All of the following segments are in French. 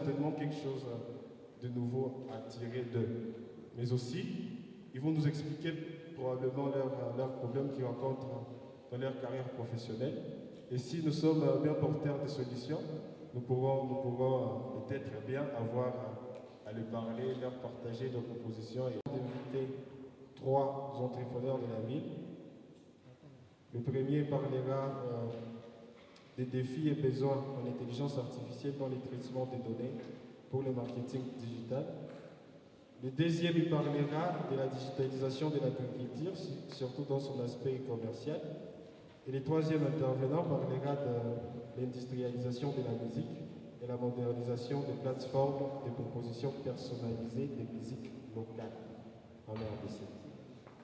certainement quelque chose de nouveau à tirer d'eux. Mais aussi, ils vont nous expliquer probablement leurs problèmes qu'ils rencontrent dans leur carrière professionnelle. Et si nous sommes bien porteurs de solutions, nous pourrons peut-être bien avoir à leur parler, leur partager nos propositions et inviter 3 entrepreneurs de la ville. Le premier parlera des défis et besoins en intelligence artificielle dans les traitements des données pour le marketing digital. Le deuxième, il parlera de la digitalisation de l'agriculture, surtout dans son aspect commercial. Et le troisième intervenant parlera de l'industrialisation de la musique et la modernisation des plateformes de propositions personnalisées de musique locale en RDC.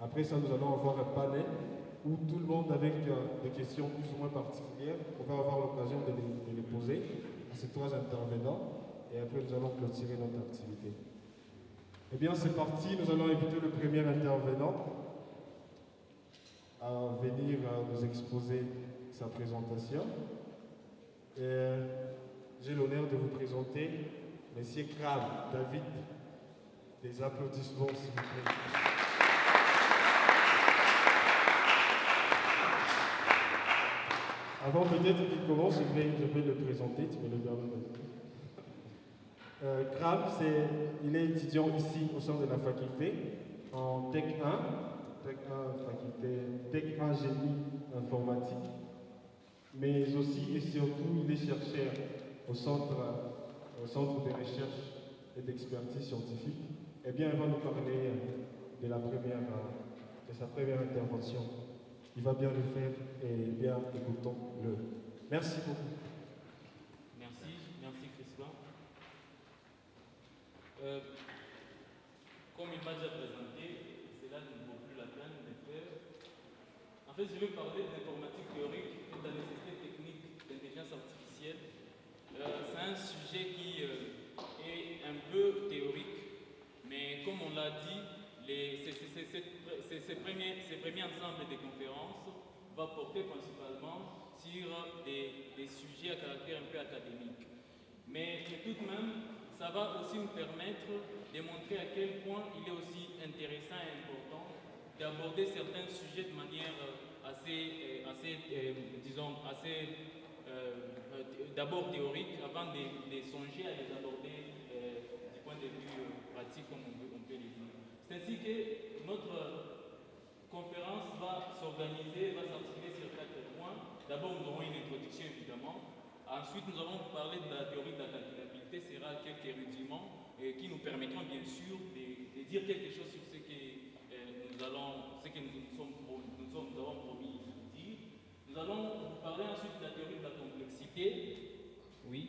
Après ça, nous allons avoir un panel où tout le monde avec des questions plus ou moins particulières, on va avoir l'occasion de les poser à ces 3 intervenants et après nous allons clôturer notre activité. Eh bien, c'est parti, nous allons inviter le premier intervenant à venir nous exposer sa présentation. J'ai l'honneur de vous présenter M. Kram David. Des applaudissements, s'il vous plaît. Avant peut-être qu'il commence, je vais le présenter, tu me le permets. Kram, il est étudiant ici au sein de la faculté, en Tech 1, faculté Tech 1 génie informatique, mais aussi et surtout, il est chercheur au centre de recherche et d'expertise scientifique. Eh bien, il va nous parler de sa première intervention. Il va bien le faire et bien écoutons-le. Merci beaucoup. Merci Christian. Comme il m'a déjà présenté, cela ne vaut plus la peine de faire. En fait, je vais parler d'informatique théorique et de la nécessité technique d'intelligence artificielle. C'est un sujet qui est un peu théorique, mais comme on l'a dit, ces premiers ensembles de conférences vont porter principalement sur des sujets à caractère un peu académique. Mais tout de même, ça va aussi nous permettre de montrer à quel point il est aussi intéressant et important d'aborder certains sujets de manière d'abord théorique avant de songer à les aborder du point de vue pratique comme on peut les dire. C'est ainsi que notre conférence va s'articuler sur 4 points. D'abord, nous aurons une introduction évidemment. Ensuite, nous allons parler de la théorie de la calculabilité, sera quelques rudiments qui nous permettront bien sûr de dire quelque chose sur ce que nous avons promis de dire. Nous allons parler ensuite de la théorie de la complexité. Oui.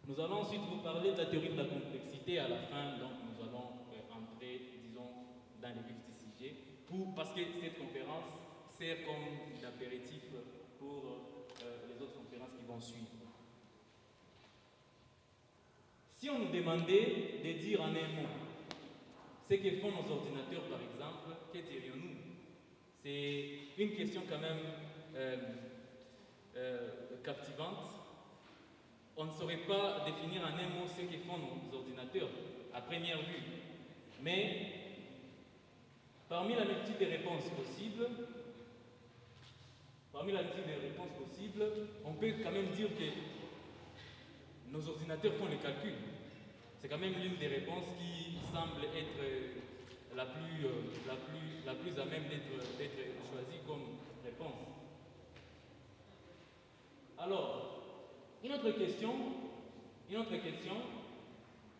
Nous allons ensuite vous parler de la théorie de la complexité. À la fin, donc, nous allons entrer, disons, dans les vifs du sujet, parce que cette conférence sert comme d'apéritif pour les autres conférences qui vont suivre. Si on nous demandait de dire en un mot ce que font nos ordinateurs, par exemple, que dirions-nous? C'est une question quand même captivante. On ne saurait pas définir en un mot ce que font nos ordinateurs à première vue. Mais parmi la multitude des réponses possibles, on peut quand même dire que nos ordinateurs font les calculs. C'est quand même l'une des réponses qui semble être la plus à même d'être choisie comme réponse. Alors, une autre question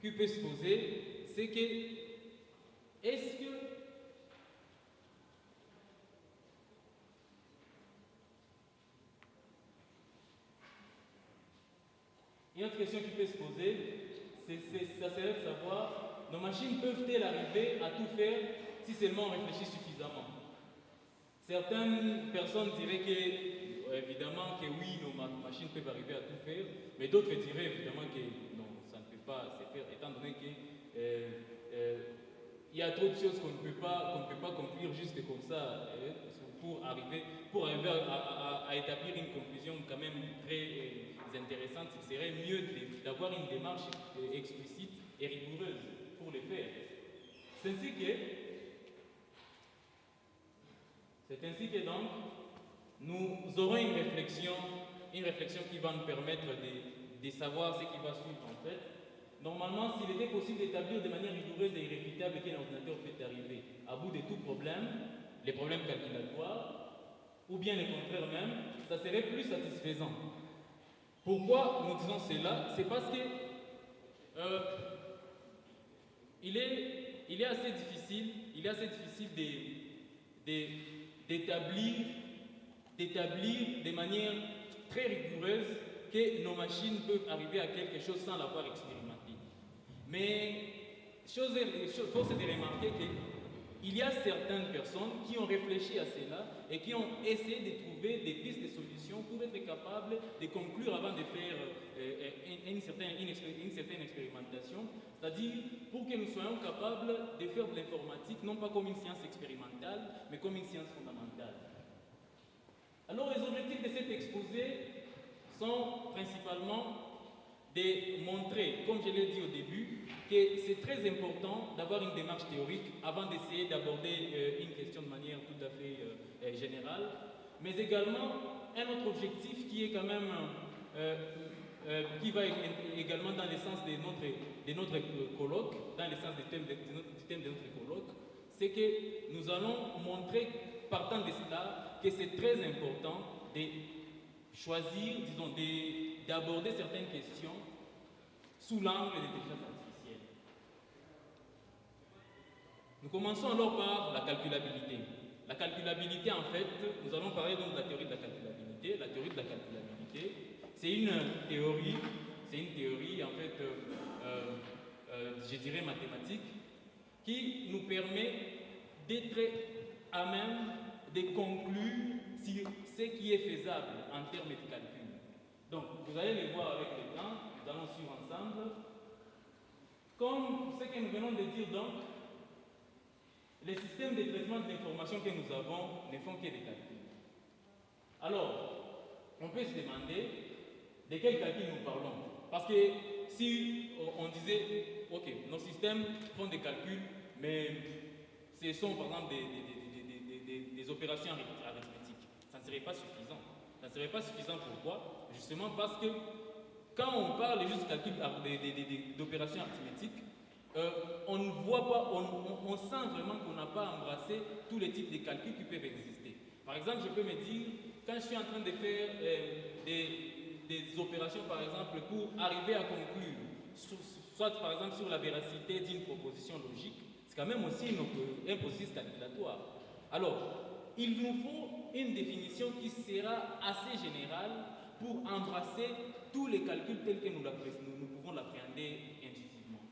qui peut se poser, c'est que est-ce que une autre question qui peut se poser, ça serait de savoir, nos machines peuvent-elles arriver à tout faire si seulement on réfléchit suffisamment? Certaines personnes diraient que, évidemment, que oui, nos machines peuvent arriver à tout faire, mais d'autres diraient évidemment que non, ça ne peut pas se faire, étant donné que il y a trop de choses qu'on ne peut pas conclure juste comme ça. pour arriver à établir une conclusion quand même très intéressante. Il serait mieux d'avoir une démarche explicite et rigoureuse pour le faire. C'est ainsi que donc nous aurons une réflexion qui va nous permettre de savoir ce qui va suivre en fait. Normalement, s'il était possible d'établir de manière rigoureuse et irréfutable qu'un ordinateur peut arriver à bout de tout problème, les problèmes calculatoires, ou bien le contraire même, ça serait plus satisfaisant. Pourquoi nous disons cela? C'est parce que il est assez difficile d'établir de manière très rigoureuse que nos machines peuvent arriver à quelque chose sans l'avoir expérimenté. Mais force est de remarquer qu'il y a certaines personnes qui ont réfléchi à cela et qui ont essayé de trouver des pistes de solutions pour être capables de conclure avant de faire une certaine expérimentation, c'est-à-dire pour que nous soyons capables de faire de l'informatique non pas comme une science expérimentale, mais comme une science fondamentale. Alors les objectifs de cet exposé sont principalement de montrer, comme je l'ai dit au début, que c'est très important d'avoir une démarche théorique avant d'essayer d'aborder une question de manière tout à fait générale, mais également un autre objectif qui est quand même qui va également dans le sens de notre colloque, dans le sens du thème de notre colloque, c'est que nous allons montrer, partant de cela, que c'est très important de choisir, disons, d'aborder certaines questions sous l'angle de l'intelligence artificielle. Nous commençons alors par la calculabilité. La calculabilité, en fait, nous allons parler donc de la théorie de la calculabilité. La théorie de la calculabilité, c'est une théorie en fait, je dirais mathématique, qui nous permet d'être à même de conclure sur ce qui est faisable en termes de calcul. Donc, vous allez le voir avec le temps, nous allons suivre ensemble. Comme ce que nous venons de dire donc, les systèmes de traitement de l'information que nous avons ne font que des calculs. Alors, on peut se demander de quel calcul nous parlons. Parce que si on disait, ok, nos systèmes font des calculs, mais ce sont par exemple des opérations arithmétiques, ça ne serait pas suffisant. Ça ne serait pas suffisant pourquoi? Justement parce que quand on parle juste de calcul d'opérations arithmétiques, on ne voit pas, on sent vraiment qu'on n'a pas embrassé tous les types de calculs qui peuvent exister. Par exemple, je peux me dire, quand je suis en train de faire des opérations, par exemple, pour arriver à conclure, soit par exemple sur la véracité d'une proposition logique, c'est quand même aussi un processus calculatoire. Alors, il nous faut une définition qui sera assez générale pour embrasser tous les calculs tels que nous pouvons l'appréhender intuitivement.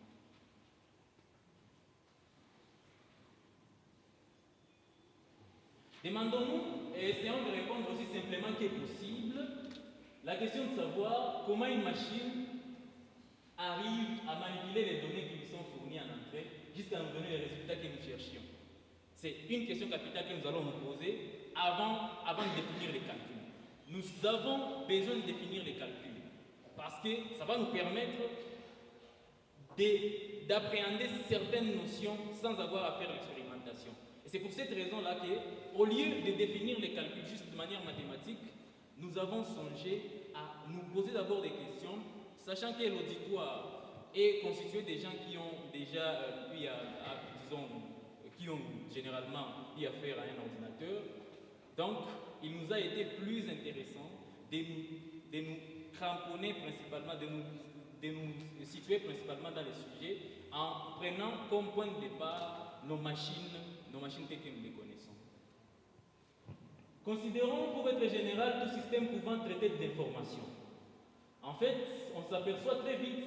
Demandons-nous et essayons de répondre aussi simplement que possible la question de savoir comment une machine arrive à manipuler les données qui lui sont fournies en entrée jusqu'à nous donner les résultats que nous cherchions. C'est une question capitale que nous allons nous poser avant de définir les calculs. Nous avons besoin de définir les calculs parce que ça va nous permettre d'appréhender certaines notions sans avoir à faire l'expérimentation. Et c'est pour cette raison-là qu'au lieu de définir les calculs juste de manière mathématique, nous avons songé à nous poser d'abord des questions, sachant que l'auditoire est constitué des gens qui ont déjà qui ont généralement eu affaire à un ordinateur. Donc, il nous a été plus intéressant de nous cramponner principalement, de nous situer principalement dans les sujets en prenant comme point de départ nos machines telles que nous les connaissons. Considérons pour être général tout système pouvant traiter de l'information. En fait, on s'aperçoit très vite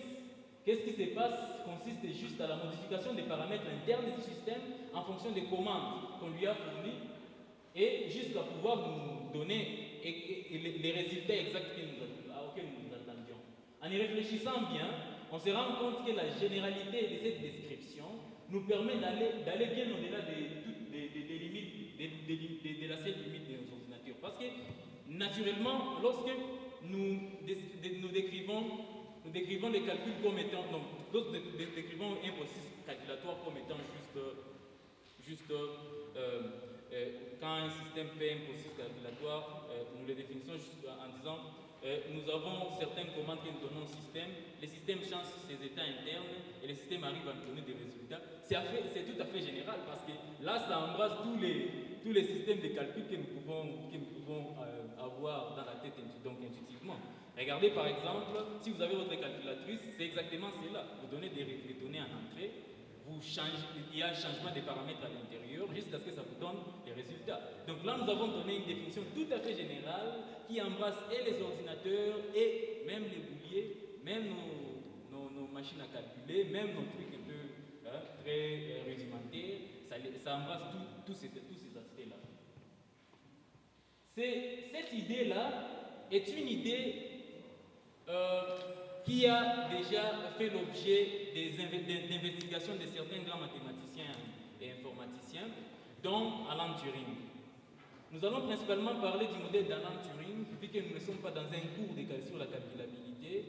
que ce qui se passe consiste juste à la modification des paramètres internes du système en fonction des commandes qu'on lui a fournies et jusqu'à pouvoir nous donner les résultats exacts auxquels nous nous attendions. En y réfléchissant bien, on se rend compte que la généralité de cette description nous permet d'aller bien au-delà des limites de la seule limite de nos ordinateurs. Parce que, naturellement, lorsque nous décrivons les calculs comme étant, non, lorsque nous décrivons un processus calculatoire comme étant quand un système fait un processus calculatoire, nous le définissons juste en disant nous avons certaines commandes que nous donnons au système, le système change ses états internes et le système arrive à nous donner des résultats. C'est tout à fait général parce que là, ça embrasse tous les systèmes de calcul que nous pouvons avoir dans la tête donc intuitivement. Regardez par exemple, si vous avez votre calculatrice, c'est exactement cela. Vous donnez des données en entrée, il y a un changement des paramètres à l'intérieur jusqu'à ce que ça vous donne les résultats. Donc là, nous avons donné une définition tout à fait générale qui embrasse et les ordinateurs et même les bouliers, même nos machines à calculer, même nos trucs un peu très rudimentaires. Ça embrasse tous ces aspects-là. Cette idée-là est une idée qui a déjà fait l'objet d'investigations de certains grands mathématiciens et informaticiens, dont Alan Turing. Nous allons principalement parler du modèle d'Alan Turing, vu que nous ne sommes pas dans un cours sur la calculabilité,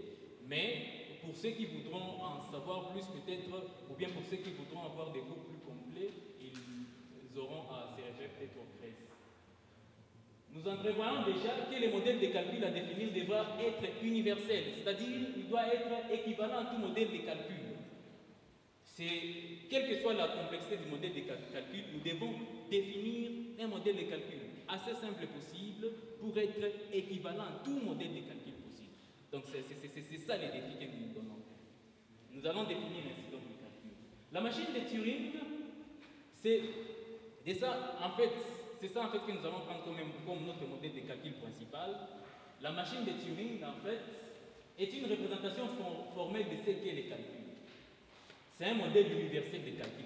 mais pour ceux qui voudront en savoir plus peut-être, ou bien pour ceux qui voudront avoir des cours plus complets, ils auront à se référer peut-être au presse. Nous entrevoyons déjà que le modèle de calcul à définir devra être universel, c'est-à-dire qu'il doit être équivalent à tout modèle de calcul. Quelle que soit la complexité du modèle de calcul, nous devons définir un modèle de calcul assez simple possible pour être équivalent à tout modèle de calcul possible. Donc c'est ça les défis que nous nous donnons. Nous allons définir ainsi donc le calcul. La machine de Turing, c'est ça en fait que nous allons prendre comme notre modèle de calcul principal. La machine de Turing, en fait, est une représentation formelle de ce qu'est le calcul. C'est un modèle universel de calcul,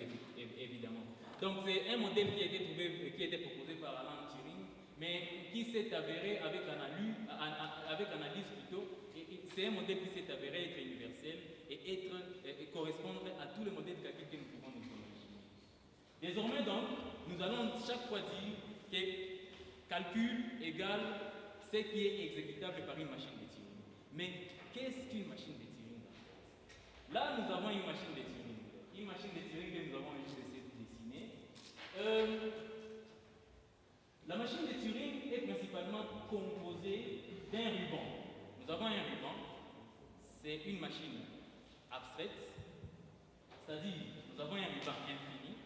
évidemment. Donc, c'est un modèle qui a été proposé par Alan Turing, mais qui s'est avéré avec analyse plutôt, c'est un modèle qui s'est avéré être universel et correspondre à tous les modèles de calcul que nous pouvons nous imaginer. Désormais, donc, nous allons chaque fois dire que calcul égale ce qui est exécutable par une machine de Turing. Mais qu'est-ce qu'une machine de Turing en fait? Là, nous avons une machine de Turing. Une machine de Turing que nous avons juste essayé de dessiner. La machine de Turing est principalement composée d'un ruban. Nous avons un ruban, c'est une machine abstraite, c'est-à-dire nous avons un ruban infini.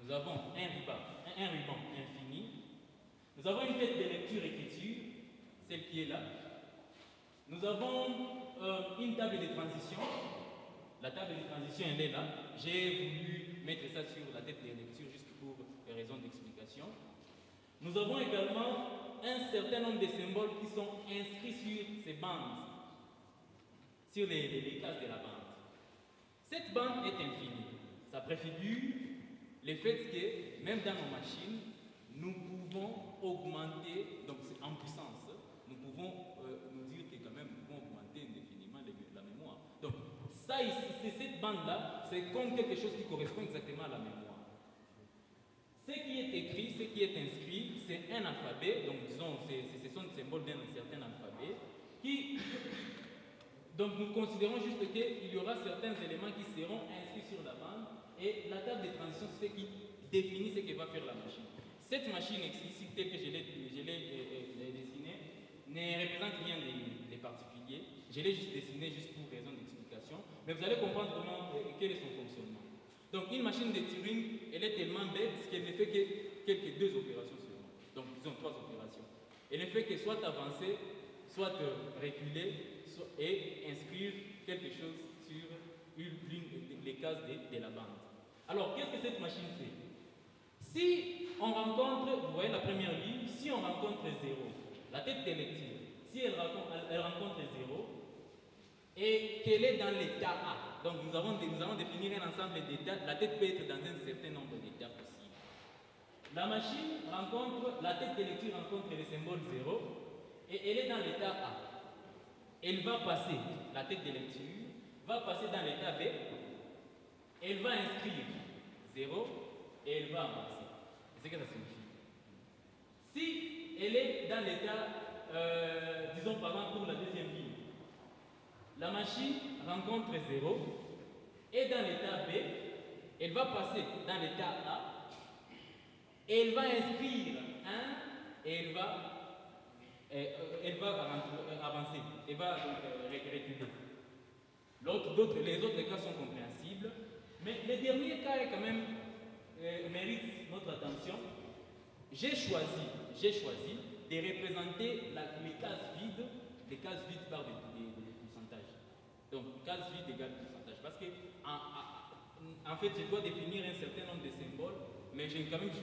Nous avons un ruban infini. Nous avons une tête de lecture-écriture, celle qui est là. Nous avons une table de transition. La table de transition, elle est là. J'ai voulu mettre ça sur la tête de lecture juste pour des raisons d'explication. Nous avons également un certain nombre de symboles qui sont inscrits sur ces bandes, sur les cases de la bande. Cette bande est infinie. Ça préfigure le fait que, même dans nos machines, nous pouvons augmenter, donc c'est en puissance, nous pouvons nous dire que quand même nous pouvons augmenter indéfiniment la mémoire. Donc ça ici, c'est cette bande-là, c'est comme quelque chose qui correspond exactement à la mémoire. Ce qui est écrit, ce qui est inscrit, c'est un alphabet, donc disons, ce sont des symboles d'un certain alphabet, donc nous considérons juste qu'il y aura certains éléments qui seront inscrits sur la bande, et la table de transition, c'est ce qui définit ce que va faire la machine. Cette machine ici, telle que je l'ai dessinée, ne représente rien de particulier. Je l'ai juste dessinée juste pour raison d'explication, mais vous allez comprendre quel est son fonctionnement. Donc une machine de Turing, elle est tellement bête qu'elle ne fait que deux opérations seulement. Donc disons trois opérations. Elle ne fait que soit avancer, soit reculer, et inscrire quelque chose sur les cases de la bande. Alors, qu'est-ce que cette machine fait? Si on rencontre, vous voyez la première ligne, si on rencontre 0, la tête de lecture, si elle rencontre 0, et qu'elle est dans l'état A, donc nous allons définir un ensemble d'états, la tête peut être dans un certain nombre d'états possibles. La machine rencontre, la tête de lecture rencontre le symbole 0, et elle est dans l'état A. Elle va passer, la tête de lecture, va passer dans l'état B, elle va inscrire 0 et elle va avancer. C'est ce que ça signifie. Si elle est dans l'état, disons par exemple pour la deuxième ligne, la machine rencontre 0 et dans l'état B, elle va passer dans l'état A et elle va inscrire 1 et elle va avancer, elle va reculer. Les autres cas sont compréhensibles, mais le dernier cas est quand même mérite notre attention. J'ai choisi de représenter les cases vides par des pourcentages. Donc, case vide égale pourcentage. Parce que, en fait, je dois définir un certain nombre de symboles, mais je n'ai pas voulu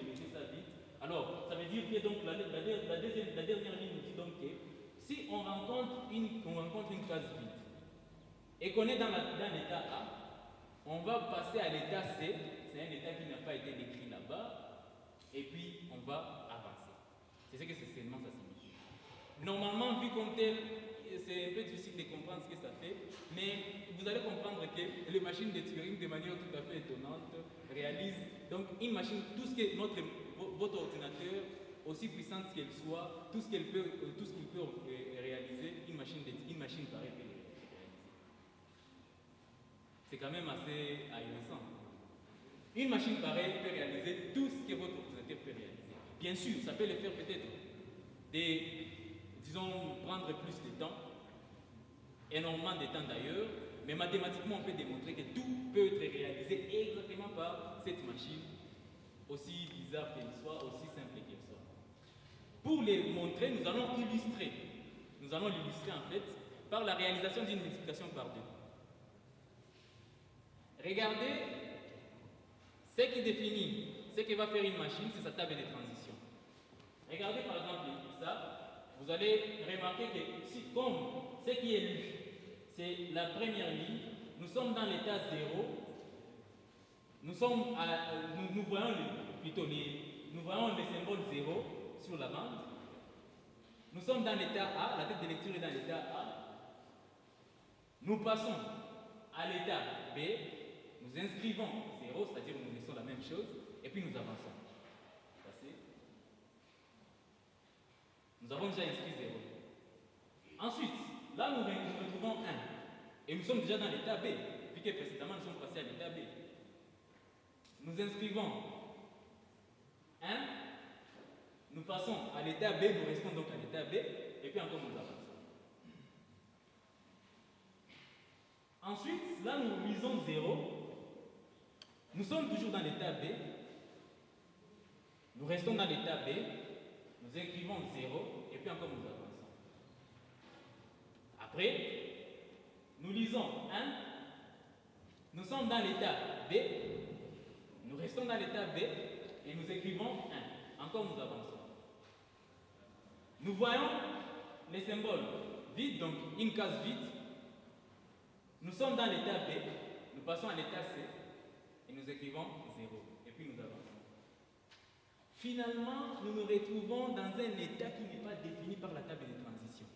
laisser ça vide. Alors, ça veut dire que donc, la dernière ligne nous dit donc que si on rencontre une case vide et qu'on est dans l'état A, on va passer à l'état C, c'est un état qui n'a pas été décrit là-bas, et puis on va avancer. C'est ce que seulement ça signifie. Normalement, vu comme tel, c'est un peu difficile de comprendre ce que ça fait, mais vous allez comprendre que les machines de Turing, de manière tout à fait étonnante, réalisent donc une machine, tout ce que votre ordinateur, aussi puissante qu'elle soit, tout ce qu'il peut réaliser, une machine pareille peut le réaliser. C'est quand même assez ahurissant. Une machine pareille peut réaliser tout ce que votre ordinateur peut réaliser. Bien sûr, ça peut le faire peut-être disons, prendre plus de temps, énormément de temps d'ailleurs, mais mathématiquement on peut démontrer que tout peut être réalisé exactement par cette machine, aussi bizarre qu'elle soit, aussi simple qu'elle soit. Pour les montrer, nous allons l'illustrer en fait par la réalisation d'une multiplication par 2. Regardez ce qui définit ce que va faire une machine, c'est sa table de transition. Regardez par exemple ça. Vous allez remarquer que comme ce qui est lu, c'est la première ligne, nous sommes dans l'état 0, nous voyons le symbole 0 sur la bande, nous sommes dans l'état A, la tête de lecture est dans l'état A, nous passons à l'état B, nous inscrivons 0, c'est-à-dire nous laissons la même chose, et puis nous avançons. Nous avons déjà inscrit 0. Ensuite, là nous retrouvons 1. Et nous sommes déjà dans l'état B, puisque précédemment nous sommes passés à l'état B. Nous inscrivons 1. Nous passons à l'état B, nous restons donc à l'état B, et puis encore nous avançons. Ensuite, là nous lisons 0. Nous sommes toujours dans l'état B. Nous restons dans l'état B. Nous écrivons 0 et puis encore nous avançons. Après, nous lisons 1. Nous sommes dans l'état B. Nous restons dans l'état B et nous écrivons 1. Encore nous avançons. Nous voyons les symboles vides, donc une case vide. Nous sommes dans l'état B. Nous passons à l'état C et nous écrivons 0 et puis nous avançons. Finalement, nous nous retrouvons dans un état qui n'est pas défini par la table de transition.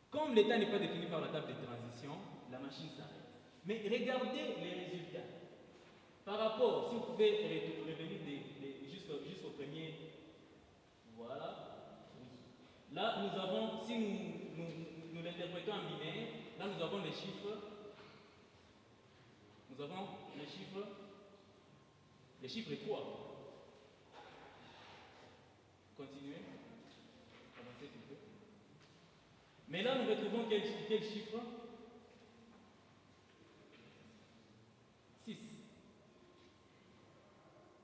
Comme l'état n'est pas défini par la table de transition, la machine s'arrête. Mais regardez les résultats. Par rapport, si vous pouvez revenir juste au premier, voilà. Là, nous avons, si nous l'interprétons en binaire, là nous avons les chiffres. Nous avons les chiffres 3. Continuez. Avancez un peu. Mais là, nous retrouvons quel chiffre? 6.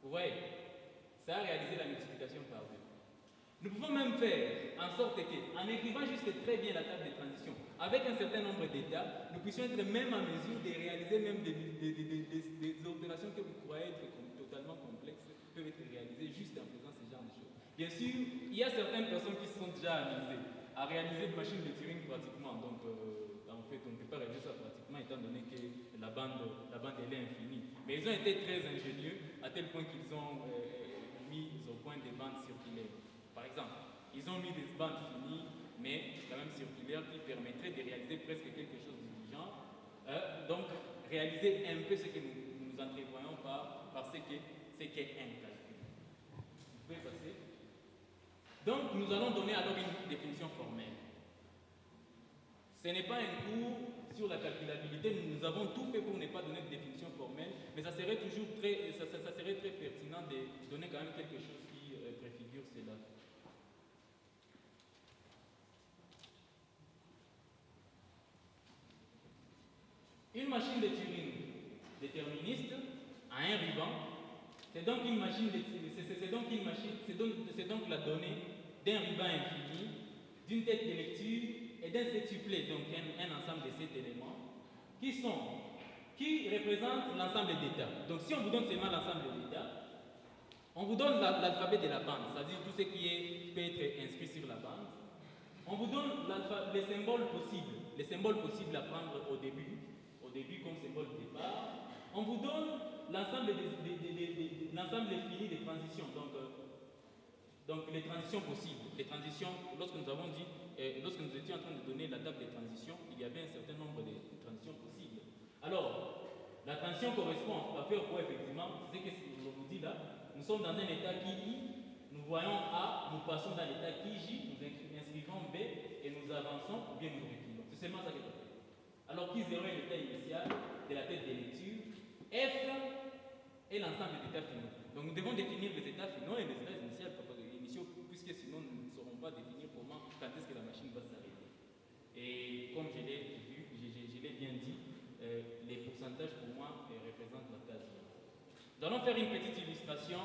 Vous voyez, ça a réalisé la multiplication par 2. Nous pouvons même faire en sorte que, en écrivant juste très bien la table de transition, avec un certain nombre d'états, nous puissions être même en mesure de réaliser même des opérations que vous croyez être totalement complexes, peuvent être réalisées juste en faisant ce genre de choses. Bien sûr, il y a certaines personnes qui se sont déjà amusées à réaliser une machine de Turing pratiquement. Donc, en fait, on ne peut pas réaliser ça pratiquement étant donné que la bande elle est infinie. Mais ils ont été très ingénieux à tel point qu'ils ont mis au point des bandes circulaires. Par exemple, ils ont mis des bandes finies, mais quand même circulaires qui permettraient de réaliser presque quelque chose du genre. Donc, réaliser un peu ce que nous entrevoyons par ce qu'est un calcul. pouvez passer. Donc, nous allons donner alors une définition formelle. Ce n'est pas un cours sur la calculabilité, nous avons tout fait pour ne pas donner de définition formelle, mais ça serait toujours ça serait très pertinent de donner quand même quelque chose qui préfigure cela. Une machine de Turing déterministe à un ruban, c'est donc une machine, c'est donc la donnée d'un ruban infini, d'une tête de lecture et d'un septuplet, donc un ensemble de 7 éléments, qui représentent l'ensemble d'états. Donc si on vous donne seulement l'ensemble d'états, on vous donne l'alphabet de la bande, c'est-à-dire tout ce qui peut être inscrit sur la bande. On vous donne les symboles possibles à prendre au début comme symbole de départ. On vous donne l'ensemble fini des transitions, donc les transitions possibles. Les transitions, lorsque nous étions en train de donner la table des transitions, il y avait un certain nombre de transitions possibles. Alors, la transition correspond à faire quoi effectivement? C'est ce que je vous dis là. Nous sommes dans un état qui I, nous voyons A, nous passons dans l'état qui J, nous inscrivons B et nous avançons ou bien nous reculons. C'est seulement ça que ça fait. Alors qui 0 est l'état initial de la tête de lecture, F est l'ensemble des états finaux. Donc nous devons définir les états finaux et les états initiaux, puisque sinon nous ne saurons pas définir quand est-ce que la machine va s'arrêter. Et comme je l'ai bien dit, les pourcentages pour moi représentent la case. Nous allons faire une petite illustration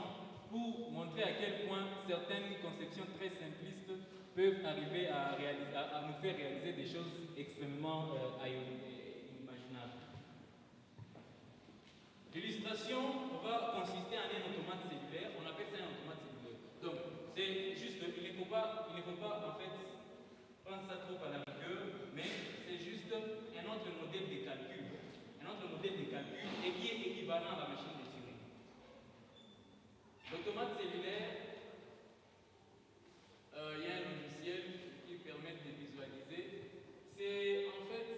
pour montrer à quel point certaines conceptions très simplistes peuvent arriver à nous faire réaliser des choses extrêmement inimaginables. L'illustration va consister en un automate cellulaire, on appelle ça un automate cellulaire. Donc, c'est juste, il ne faut pas en fait prendre ça trop à la rigueur, mais c'est juste un autre modèle de calcul. Un autre modèle de calcul et qui est équivalent à la machine de Turing. L'automate cellulaire, il y a un logiciel qui permet de visualiser. C'est en fait,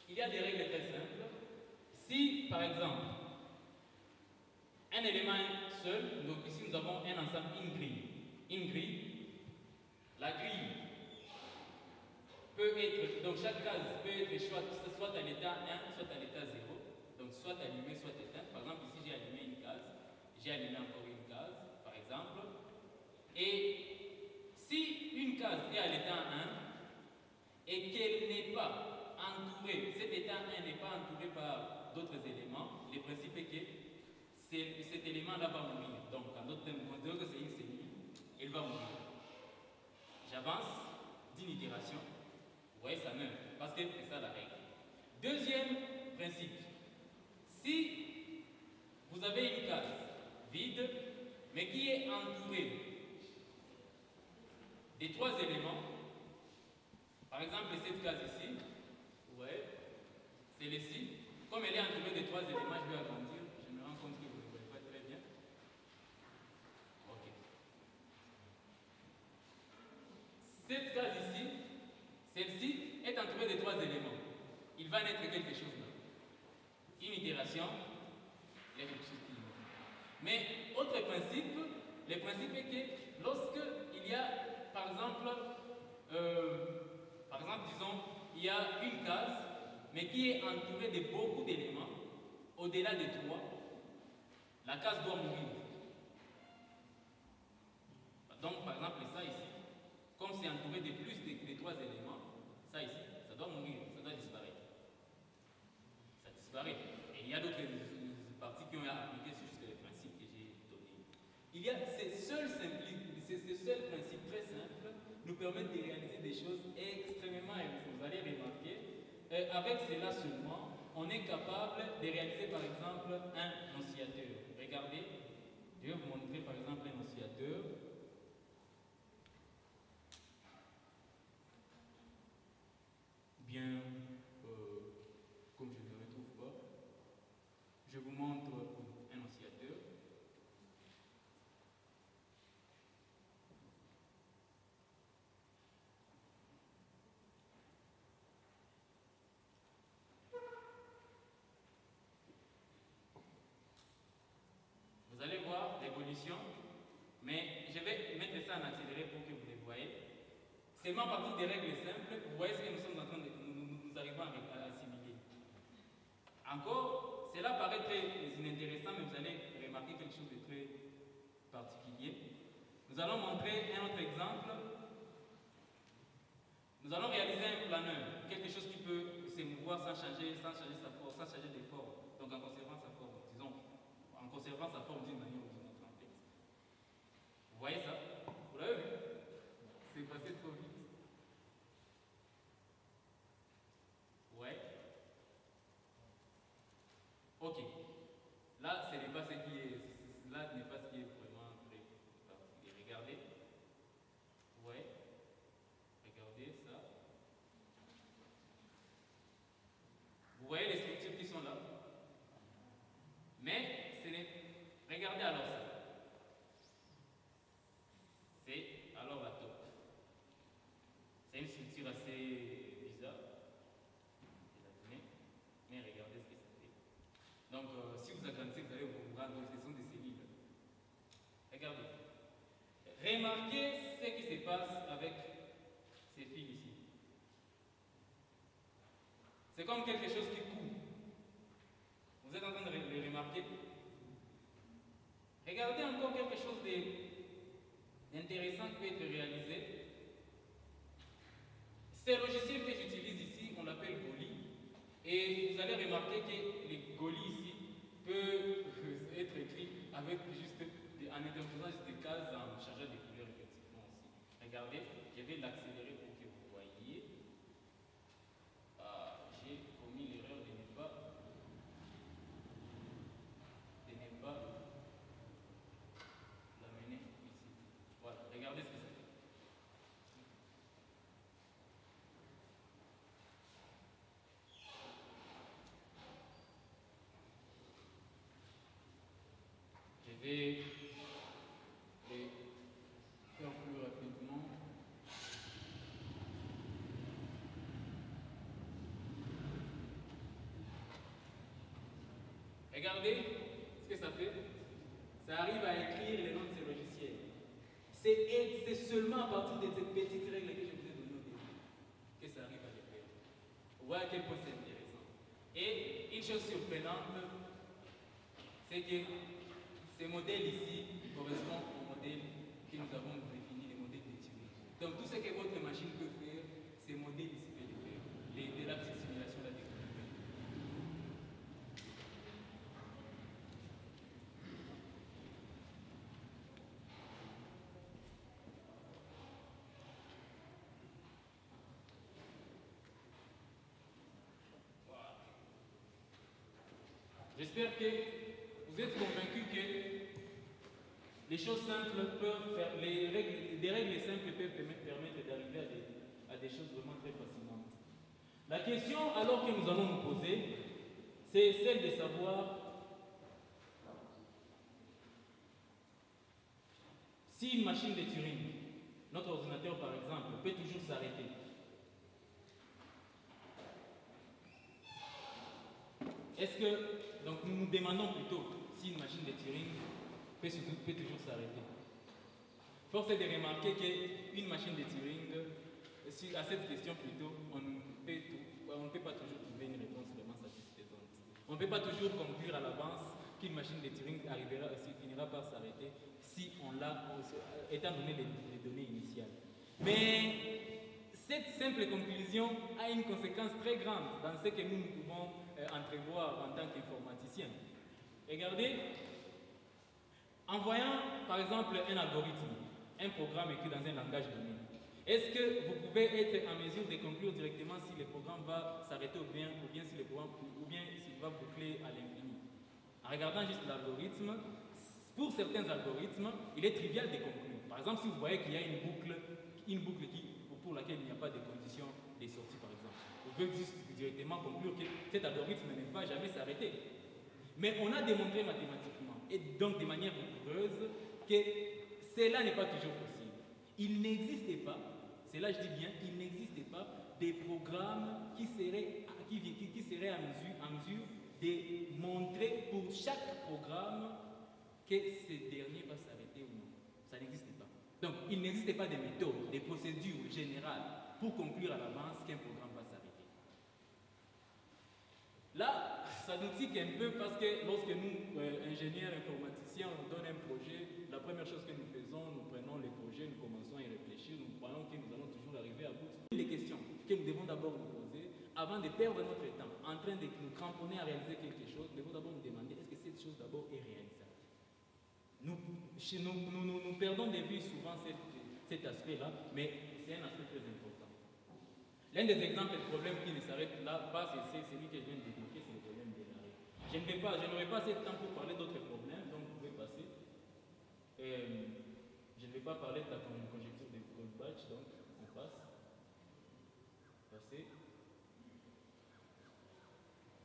il y a des règles très simples. Si, par exemple, un élément seul, donc ici nous avons un ensemble, une grille, la grille peut être, donc chaque case peut être soit à l'état 1, soit à l'état 0, donc soit allumée, soit éteinte. Par exemple, ici j'ai allumé une case, j'ai allumé encore une case, par exemple. Et si une case est à l'état 1 et qu'elle n'est pas entourée, cet état 1 n'est pas entouré par d'autres éléments, le principe est que cet élément-là va mourir. Donc, en d'autres termes, considérons que c'est une cellule, elle va mourir. J'avance d'une itération, vous voyez, ça meurt, parce que c'est ça la règle. Deuxième principe, si vous avez une case vide, mais qui est entourée des 3 éléments, par exemple cette case ici, vous voyez, celle-ci, comme elle est entourée des 3 éléments, je vais agrandir, je me rends compte que vous ne voyez pas très bien. Ok. Cette case ici, celle-ci est entourée de 3 éléments. Il va naître quelque chose là. Une itération, il y a quelque chose qui naît. Mais autre principe, le principe est que lorsque il y a, par exemple, disons, il y a une case, mais qui est entourée de beaucoup d'éléments, au-delà de 3, la case doit mourir. Donc, par exemple, ça ici, comme c'est entouré de plus de 3 éléments, ça ici, ça doit mourir, ça doit disparaître. Ça disparaît. Et il y a d'autres parties qui ont appliqué sur juste les principes que j'ai donnés. Il y a ces seuls principes très simples nous permettent de réaliser des choses extrêmement élevées. Vous allez remarquer, avec cela seulement, on est capable de réaliser par exemple un oscillateur. Regardez, je vais vous montrer par exemple un oscillateur. Bien, comme je ne le retrouve pas, je vous montre un oscillateur. Vous allez voir propositions, mais je vais mettre ça en accéléré pour que vous les voyez. Seulement à partir des règles simples, vous voyez ce que nous sommes en train de nous arrivons à assimiler. Encore, cela paraît très inintéressant, mais vous allez remarquer quelque chose de très particulier. Nous allons montrer un autre exemple. Nous allons réaliser un planeur, quelque chose qui peut se mouvoir sans changer sa force, sans changer de forme. Donc en conservant sa forme, disons, en conservant sa forme d'une manière ou d'une autre en fait. Vous voyez ça? Vous l'avez vu? C'est passé trop vite. Ouais. Ok. Là, ce n'est pas ce qui est. Là n'est pas ce qui est vraiment très particulier. Regardez. Ouais. Regardez ça. Vous voyez les structures qui sont là. Mais ce n'est. Regardez alors ça. C'est alors la top. C'est une structure assez bizarre. Mais regardez ce que ça fait. Donc, si vous agrandissez, vous allez vous rendre compte que ce sont des cellules. Regardez. Remarquez ce qui se passe avec ces fils ici. C'est comme quelque chose qui coule. Vous êtes en train de le remarquer? Regardez encore quelque chose d'intéressant qui peut être réalisé. Ce logiciel que j'utilise ici, on l'appelle Goli. Et vous allez remarquer que les Goli ici peuvent être écrits avec juste, en interposant juste des cases en chargeant des couleurs effectivement aussi. Regardez, je vais l'accélérer pour que vous voyez. J'ai commis l'erreur de ne pas l'amener ici. Voilà, regardez ce que ça fait. Je vais les faire plus rapidement. Regardez ce que ça fait. Ça arrive à écrire les noms de ces logiciels. C'est seulement à partir de ces petites règles que je vous ai données au début que ça arrive à les faire. Vous voyez à quel point c'est intéressant. Et une chose surprenante, c'est que ces modèles ici correspondent au modèle que nous avons défini, les modèles de Turing. Donc tout ce que votre machine peut faire, ces modèles ici peuvent le faire. La petite simulation là. J'espère que vous êtes convaincus que les choses simples peuvent faire, des règles simples peuvent permettre d'arriver à des choses vraiment très fascinantes. La question alors que nous allons nous poser, c'est celle de savoir si une machine de Turing, notre ordinateur par exemple, peut toujours s'arrêter. Est-ce que, donc nous nous demandons plutôt si une machine de Turing peut toujours s'arrêter. Force est de remarquer qu'une machine de Turing, à cette question plutôt, on ne peut pas toujours trouver une réponse vraiment satisfaisante. On ne peut pas toujours conclure à l'avance qu'une machine de Turing finira par s'arrêter si on l'a, étant donné les données initiales. Mais cette simple conclusion a une conséquence très grande dans ce que nous pouvons entrevoir en tant qu'informaticiens. Regardez, en voyant par exemple un algorithme, un programme écrit dans un langage donné, est-ce que vous pouvez être en mesure de conclure directement si le programme va s'arrêter ou bien s'il va boucler à l'infini? En regardant juste l'algorithme, pour certains algorithmes, il est trivial de conclure. Par exemple, si vous voyez qu'il y a une boucle pour laquelle il n'y a pas de conditions de sortie, par exemple, vous pouvez juste directement conclure que cet algorithme ne va jamais s'arrêter. Mais on a démontré mathématiquement, et donc de manière rigoureuse, que cela n'est pas toujours possible. Il n'existe pas, cela je dis bien, il n'existe pas des programmes qui seraient en mesure de montrer pour chaque programme que ce dernier va s'arrêter ou non. Ça n'existe pas. Donc, il n'existe pas de méthodes, des procédures générales pour conclure à l'avance qu'un programme va s'arrêter. Là, ça nous tique un peu parce que lorsque nous, ingénieurs informaticiens, on donne un projet, la première chose que nous faisons, nous prenons les projets, nous commençons à y réfléchir, nous croyons que nous allons toujours arriver à bout. Les questions que nous devons d'abord nous poser, avant de perdre notre temps en train de nous cramponner à réaliser quelque chose, nous devons d'abord nous demander est-ce que cette chose d'abord est réalisable. Nous perdons de vue souvent cet aspect-là, mais c'est un aspect très important. L'un des exemples de problèmes qui ne s'arrête là pas, c'est celui que je viens d'évoquer, c'est le problème de l'arrêt. Je n'aurai pas assez de temps pour parler d'autres problèmes, donc vous pouvez passer. Je ne vais pas parler de la conjecture de Goldbach, donc on passe. Passer.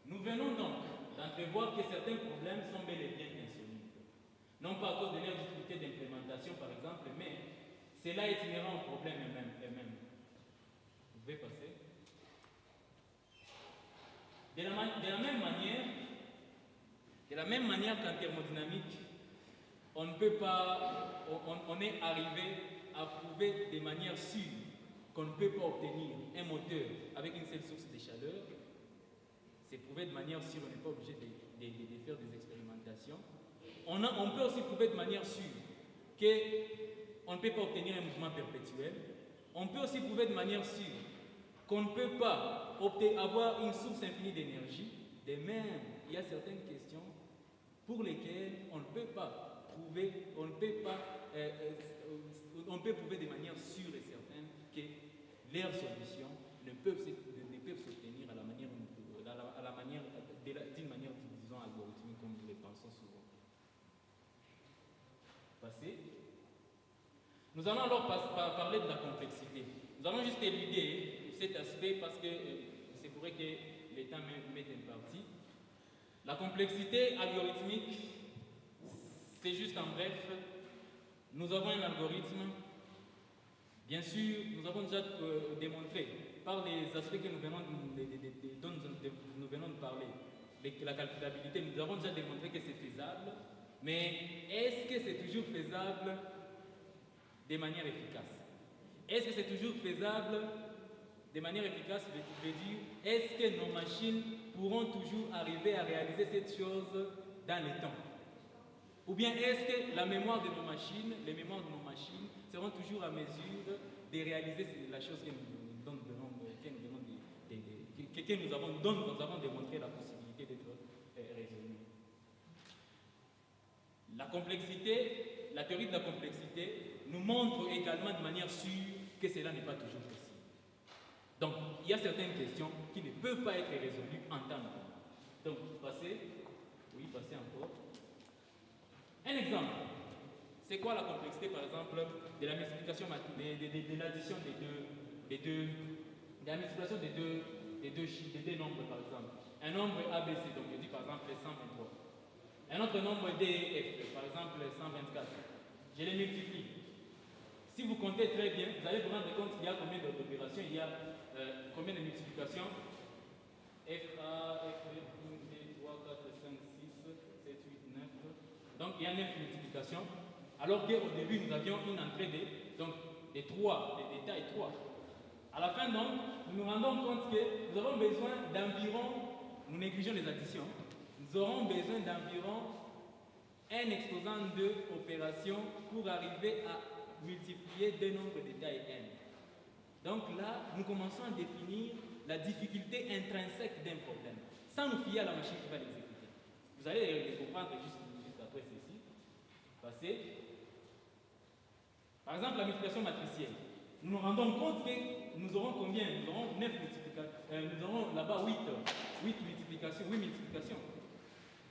Nous venons donc d'entrevoir que certains problèmes sont bel et bien insolubles. Non pas à cause de leur difficulté d'implémentation, par exemple, mais cela est inhérent au problème eux-mêmes. Vous pouvez passer. De la même manière qu'en thermodynamique, on ne peut pas, on est arrivé à prouver de manière sûre qu'on ne peut pas obtenir un moteur avec une seule source de chaleur. C'est prouvé de manière sûre, on n'est pas obligé de faire des expérimentations. On peut aussi prouver de manière sûre qu'on ne peut pas obtenir un mouvement perpétuel. On peut aussi prouver de manière sûre qu'on ne peut pas avoir une source infinie d'énergie. De même, il y a certaines questions pour lesquelles on ne peut pas prouver, on peut prouver de manière sûre et certaine que leurs solutions ne peuvent s'obtenir d'une manière, disons, algorithmique comme nous le pensons souvent. Passer. Nous allons alors parler de la complexité. Nous allons juste éluder cet aspect parce que c'est vrai que le temps m'est imparti. La complexité algorithmique, c'est juste en bref, nous avons un algorithme. Bien sûr, nous avons déjà démontré par les aspects que dont nous venons de parler, la calculabilité, nous avons déjà démontré que c'est faisable, mais est-ce que c'est toujours faisable de manière efficace? Est-ce que c'est toujours faisable de manière efficace, je veux dire, est-ce que nos machines pourront toujours arriver à réaliser cette chose dans le temps? Ou bien est-ce que la mémoire de nos machines, les mémoires de nos machines seront toujours à mesure de réaliser la chose que nous avons démontré la possibilité d'être résolue? La complexité, la théorie de la complexité nous montre également de manière sûre que cela n'est pas toujours possible. Donc, il y a certaines questions qui ne peuvent pas être résolues en temps normal. Donc, passez encore. Un exemple. C'est quoi la complexité, par exemple, de la multiplication, de l'addition de la multiplication des deux nombres, par exemple. Un nombre ABC, donc je dis par exemple 123. Un autre nombre DEF, par exemple 124. Je les multiplie. Si vous comptez très bien, vous allez vous rendre compte qu'il y a combien d'opérations, il y a combien de multiplications. FA, F, 1, 2, 3, 4, 5, 6, 7, 8, 9. Donc il y a 9 multiplications. Alors qu'au début, nous avions une entrée de 3, des tailles 3. À la fin, donc, nous nous rendons compte que nous avons besoin d'environ, nous négligeons les additions, nous aurons besoin d'environ un exposant de opérations pour arriver à multiplier deux nombres de taille n. Donc là, nous commençons à définir la difficulté intrinsèque d'un problème, sans nous fier à la machine qui va l'exécuter. Vous allez les comprendre juste après ceci. Passer. Par exemple, la multiplication matricielle. Nous nous rendons compte que nous aurons combien? Nous aurons 9 multiplications. Nous aurons là-bas 8 multiplications.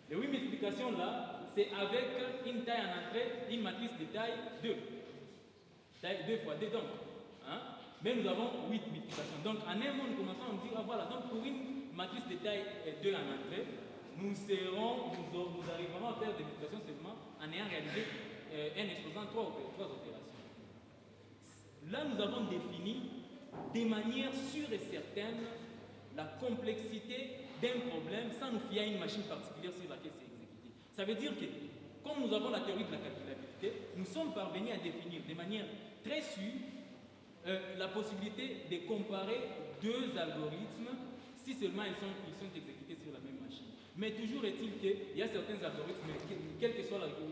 Les 8 multiplications là, c'est avec une taille en entrée, une matrice de taille 2. Taille 2 fois 2 donc. Hein? Mais nous avons 8 multiplications. Donc en un mot, nous commençons à dire, ah voilà, donc pour une matrice de taille 2 en entrée, nous arriverons à faire des multiplications seulement en ayant réalisé un exposant 3 opérations. Là, nous avons défini de manière sûre et certaine la complexité d'un problème sans nous fier à une machine particulière sur laquelle c'est exécuté. Ça veut dire que comme nous avons la théorie de la calculabilité, nous sommes parvenus à définir de manière très sûre la possibilité de comparer deux algorithmes si seulement ils sont exécutés sur la même machine. Mais toujours est-il qu'il y a certains algorithmes,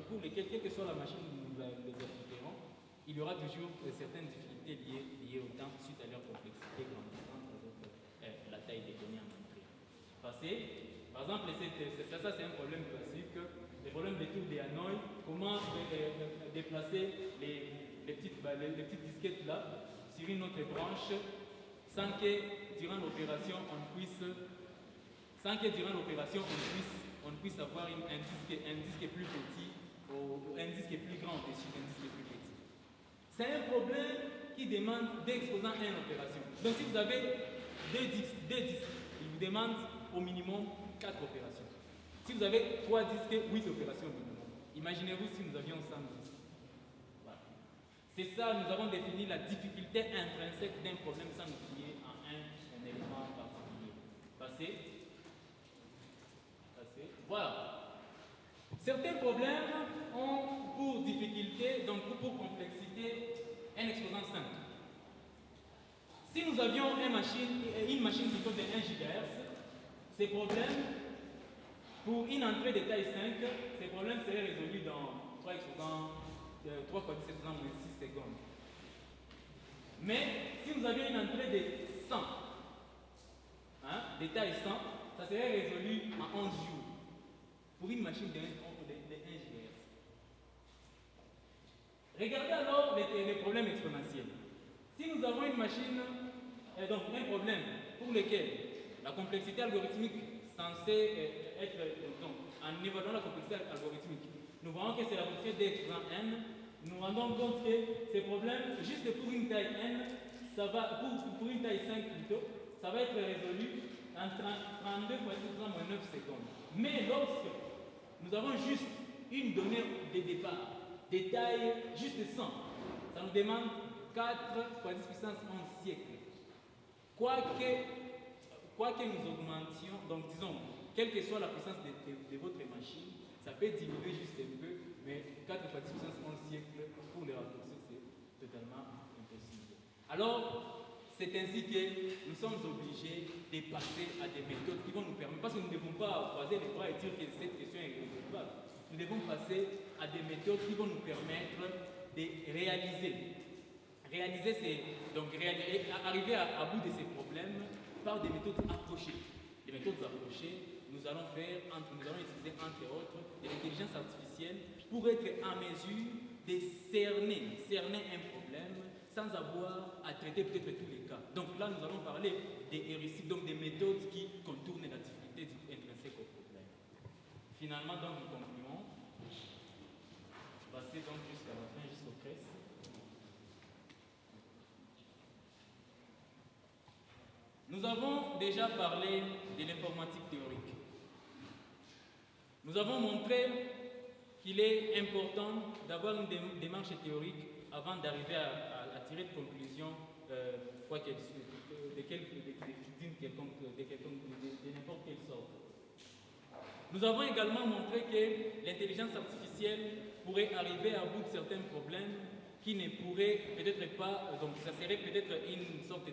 pour lesquels, quelle que soit la machine où nous les appliquerons, il y aura toujours certaines difficultés liées au temps suite à leur complexité grandissante avec la taille des données en entrée. Par exemple, ça c'est un problème classique, le problème des tours des Hanoï, comment déplacer les petites disquettes là sur une autre branche sans que durant l'opération on puisse avoir un disque plus petit ou un disque plus grand au-dessus d'un disque plus petit. C'est un problème qui demande d'exposant une opération. Donc si vous avez deux disques, il vous demande au minimum 4 opérations. Si vous avez 3 disques, 8 opérations au minimum. Imaginez-vous si nous avions 100 disques. Voilà. C'est ça, nous avons défini la difficulté intrinsèque d'un problème sans nous fier à un élément particulier. Passez. Voilà. Certains problèmes ont pour difficulté, donc pour complexité, un exposant 5. Si nous avions une machine plutôt de 1 GHz, ces problèmes, pour une entrée de taille 5, ces problèmes seraient résolus dans 3 fois 10 exposants moins 6 secondes. Mais si nous avions une entrée de 100, de taille 100, ça serait résolu en 11 jours pour une machine de 1 GHz. Regardez alors les problèmes exponentiels. Si nous avons une machine, donc un problème pour lequel la complexité algorithmique censée être, donc, en évaluant la complexité algorithmique, nous voyons que c'est la complexité d exposant n, nous rendons compte que ces problèmes, juste pour une taille n, ça va, pour une taille 5 plutôt, ça va être résolu en 32 fois 10 exposant moins 9 secondes. Mais lorsque nous avons juste une donnée de départ, des tailles juste 100, ça nous demande 4 fois 10 puissance 11 siècles. Quoique nous augmentions, donc disons, quelle que soit la puissance de votre machine, ça peut diminuer juste un peu, mais 4 fois 10 puissance 11 siècles, pour les raccourcir, c'est totalement impossible. Alors, c'est ainsi que nous sommes obligés de passer à des méthodes qui vont nous permettre, parce que nous ne devons pas croiser les bras et dire que cette question est irrésolvable. Nous devons passer à des méthodes qui vont nous permettre de réaliser. Réaliser, c'est donc arriver à bout de ces problèmes par des méthodes approchées. Les méthodes approchées, nous allons utiliser entre autres de l'intelligence artificielle pour être en mesure de cerner un problème sans avoir à traiter peut-être tous les cas. Donc là, nous allons parler des heuristiques, donc des méthodes qui contournent la difficulté intrinsèque au problème. Finalement, donc, nous concluons. Passer donc jusqu'à la fin, jusqu'au CRES. Nous avons déjà parlé de l'informatique théorique. Nous avons montré qu'il est important d'avoir une démarche théorique avant d'arriver à tirer de conclusions de n'importe quelle sorte. Nous avons également montré que l'intelligence artificielle pourrait arriver à bout de certains problèmes qui ne pourraient peut-être pas, donc ça serait peut-être une sorte de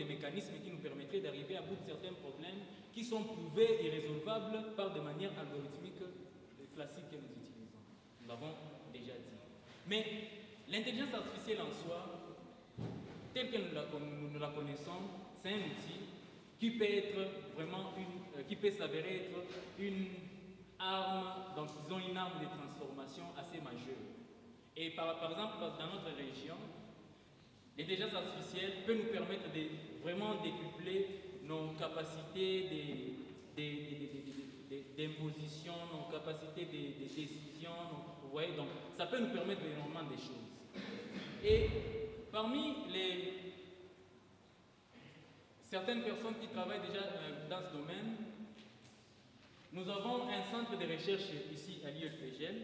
mécanisme qui nous permettrait d'arriver à bout de certains problèmes qui sont prouvés irrésolvables par des manières algorithmiques classiques que nous utilisons. Nous l'avons déjà dit. Mais l'intelligence artificielle en soi, telle que nous la connaissons, c'est un outil qui peut être vraiment qui peut s'avérer être une arme, donc disons une arme de transformation assez majeure. Et par exemple, dans notre région, l'intelligence artificielle peut nous permettre de vraiment décupler nos capacités d'imposition, nos capacités de décision, vous voyez, donc ça peut nous permettre énormément de choses. Et parmi certaines personnes qui travaillent déjà dans ce domaine, nous avons un centre de recherche ici à l'IEPGL,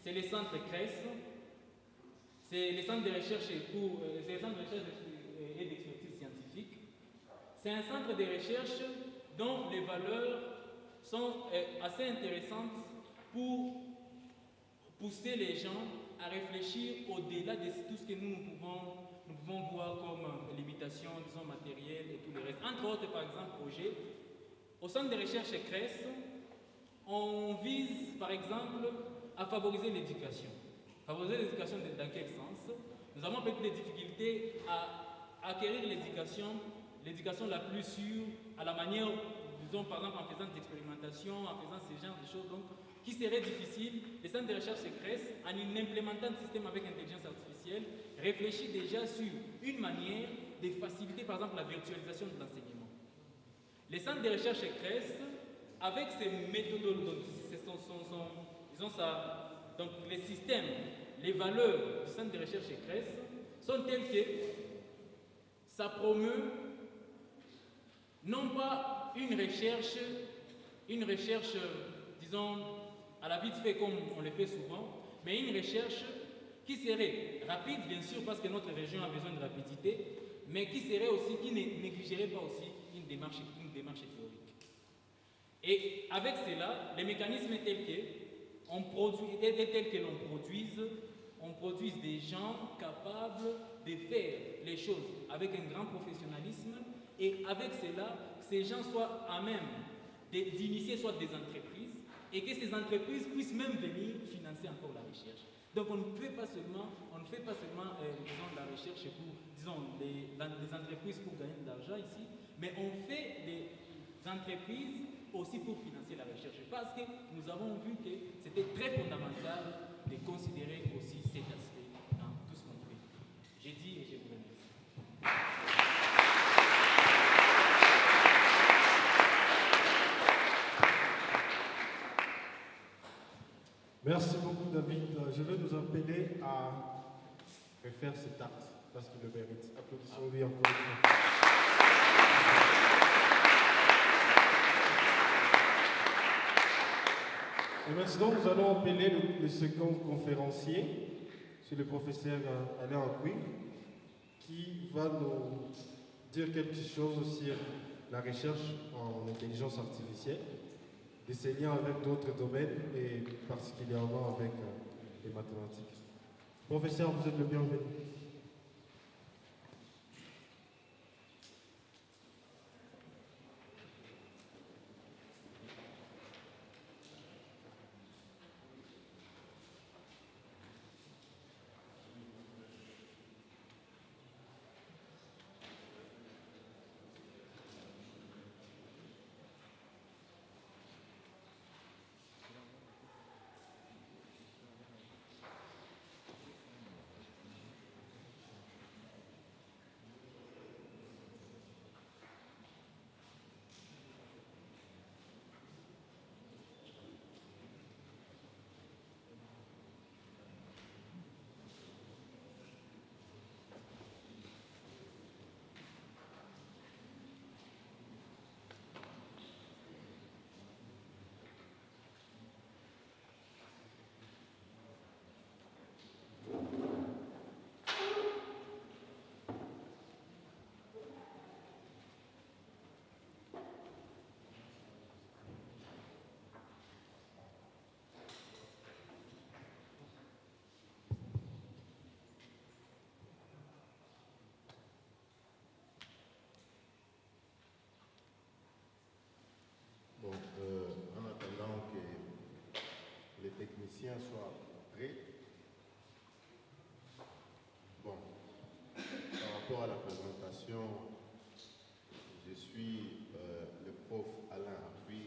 c'est le centre CRES, c'est le centre de recherche et d'expertise scientifique. C'est un centre de recherche dont les valeurs sont assez intéressantes pour pousser les gens à réfléchir au-delà de tout ce que nous pouvons voir comme limitations, disons, matérielles et tout le reste. Entre autres, par exemple, projets, au centre de recherche CRES, on vise, par exemple, à favoriser l'éducation. Favoriser l'éducation dans quel sens? Nous avons peut-être des difficultés à acquérir l'éducation la plus sûre, à la manière, disons, par exemple, en faisant des expérimentations, en faisant ce genre de choses, donc, qui serait difficile. Les centres de recherche CRES, en implémentant un système avec intelligence artificielle, réfléchit déjà sur une manière de faciliter, par exemple, la virtualisation de l'enseignement. Les centres de recherche CRES, avec ces méthodologies, donc les systèmes, les valeurs du centre de recherche CRES sont telles que ça promeut non pas une recherche, disons, à la vite fait comme on le fait souvent, mais une recherche qui serait rapide, bien sûr, parce que notre région a besoin de rapidité, mais qui ne négligerait pas aussi une démarche théorique. Et avec cela, les mécanismes tels que l'on produise des gens capables de faire les choses avec un grand professionnalisme, et avec cela, ces gens soient à même d'initier soit des entreprises, et que ces entreprises puissent même venir financer encore la recherche. Donc on ne fait pas seulement disons, la recherche pour, disons, les entreprises pour gagner de l'argent ici, mais on fait des entreprises aussi pour financer la recherche, parce que nous avons vu que c'était très fondamental de considérer aussi cet aspect dans tout ce qu'on fait. J'ai dit et je vous remercie. Merci beaucoup, David. Je vais nous appeler à refaire cet acte parce qu'il le mérite. Applaudissons-lui encore une fois. Et maintenant, nous allons appeler le second conférencier, c'est le professeur Alain Akoui, qui va nous dire quelque chose sur la recherche en intelligence artificielle, et ses liens avec d'autres domaines, et particulièrement avec les mathématiques. Professeur, vous êtes le bienvenu. En attendant que les techniciens soient prêts, bon, par rapport à la présentation, je suis le prof Alain Akoui.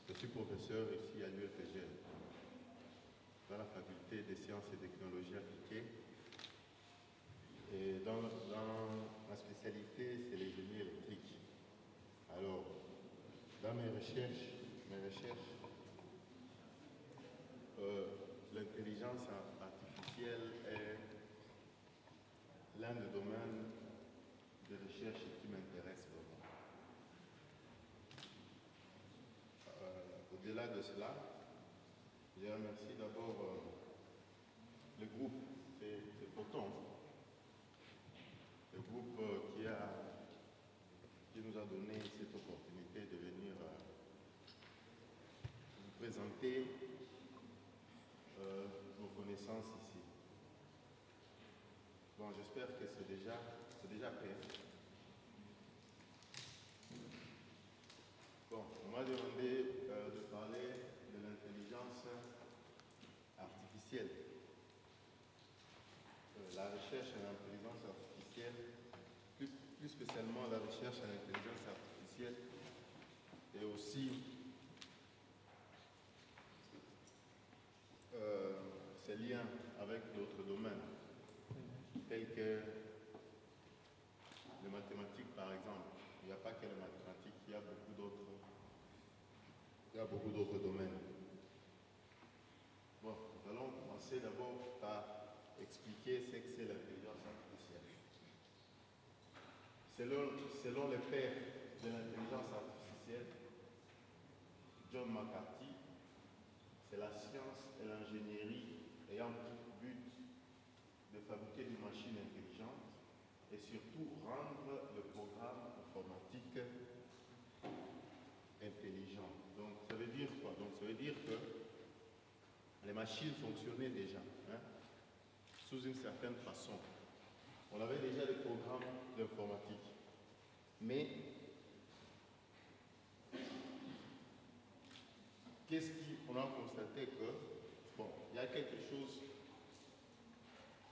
Je suis professeur ici à l'UFGL, dans la faculté des sciences et technologies appliquées. Et dans ma spécialité, c'est les génies électriques. Alors, dans mes recherches, l'intelligence artificielle est l'un des domaines de recherche qui m'intéresse vraiment. Au-delà de cela, je remercie d'abord le groupe, c'est Photon, le groupe qui nous a donné cette opportunité de venir présenter nos connaissances ici. Bon, j'espère que c'est déjà prêt. Bon, on m'a demandé de parler de l'intelligence artificielle. La recherche en intelligence artificielle, plus spécialement la recherche en intelligence artificielle, et aussi ses liens avec d'autres domaines, tels que les mathématiques par exemple. Il n'y a pas que les mathématiques, il y a beaucoup d'autres domaines. Bon, nous allons commencer d'abord par expliquer ce que c'est l'intelligence artificielle. Selon les pères de l'intelligence artificielle, John McCarthy, c'est la science et l'ingénierie ayant pour but de fabriquer des machines intelligentes et surtout rendre le programme informatique intelligent. Donc ça veut dire quoi? Donc ça veut dire que les machines fonctionnaient déjà, hein, sous une certaine façon. On avait déjà des programmes d'informatique. Mais qu'est-ce qu'on a constaté que, bon, il y a quelque chose,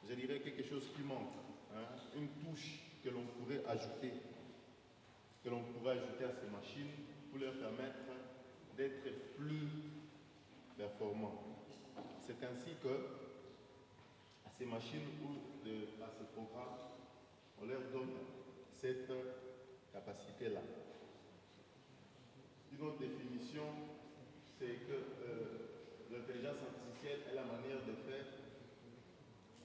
je dirais quelque chose qui manque, hein, une touche que l'on pourrait ajouter à ces machines pour leur permettre d'être plus performants. C'est ainsi que à ces machines ou à ces programmes, on leur donne cette capacité-là. Une autre définition, c'est que l'intelligence artificielle est la manière de faire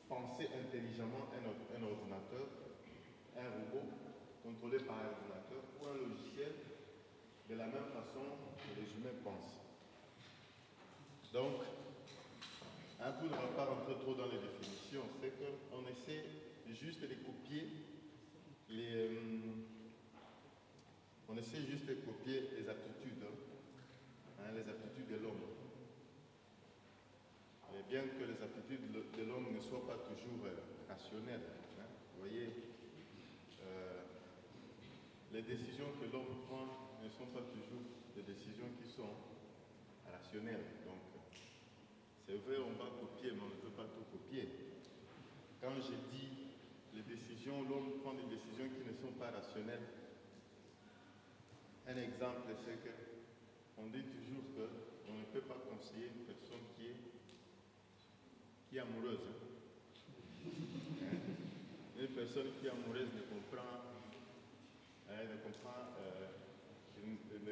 penser intelligemment un ordinateur, un robot contrôlé par un ordinateur ou un logiciel de la même façon que les humains pensent. Donc, un coup, on ne va pas rentrer trop dans les définitions, c'est qu'on essaie juste de copier les aptitudes, les aptitudes de l'homme. Et bien que les aptitudes de l'homme ne soient pas toujours rationnelles, hein, vous voyez, les décisions que l'homme prend ne sont pas toujours des décisions qui sont rationnelles. Donc, c'est vrai, on va copier, mais on ne peut pas tout copier. Quand je dis les décisions, l'homme prend des décisions qui ne sont pas rationnelles. Un exemple, c'est qu'on dit toujours qu'on ne peut pas conseiller une personne qui est amoureuse. Une personne qui est amoureuse ne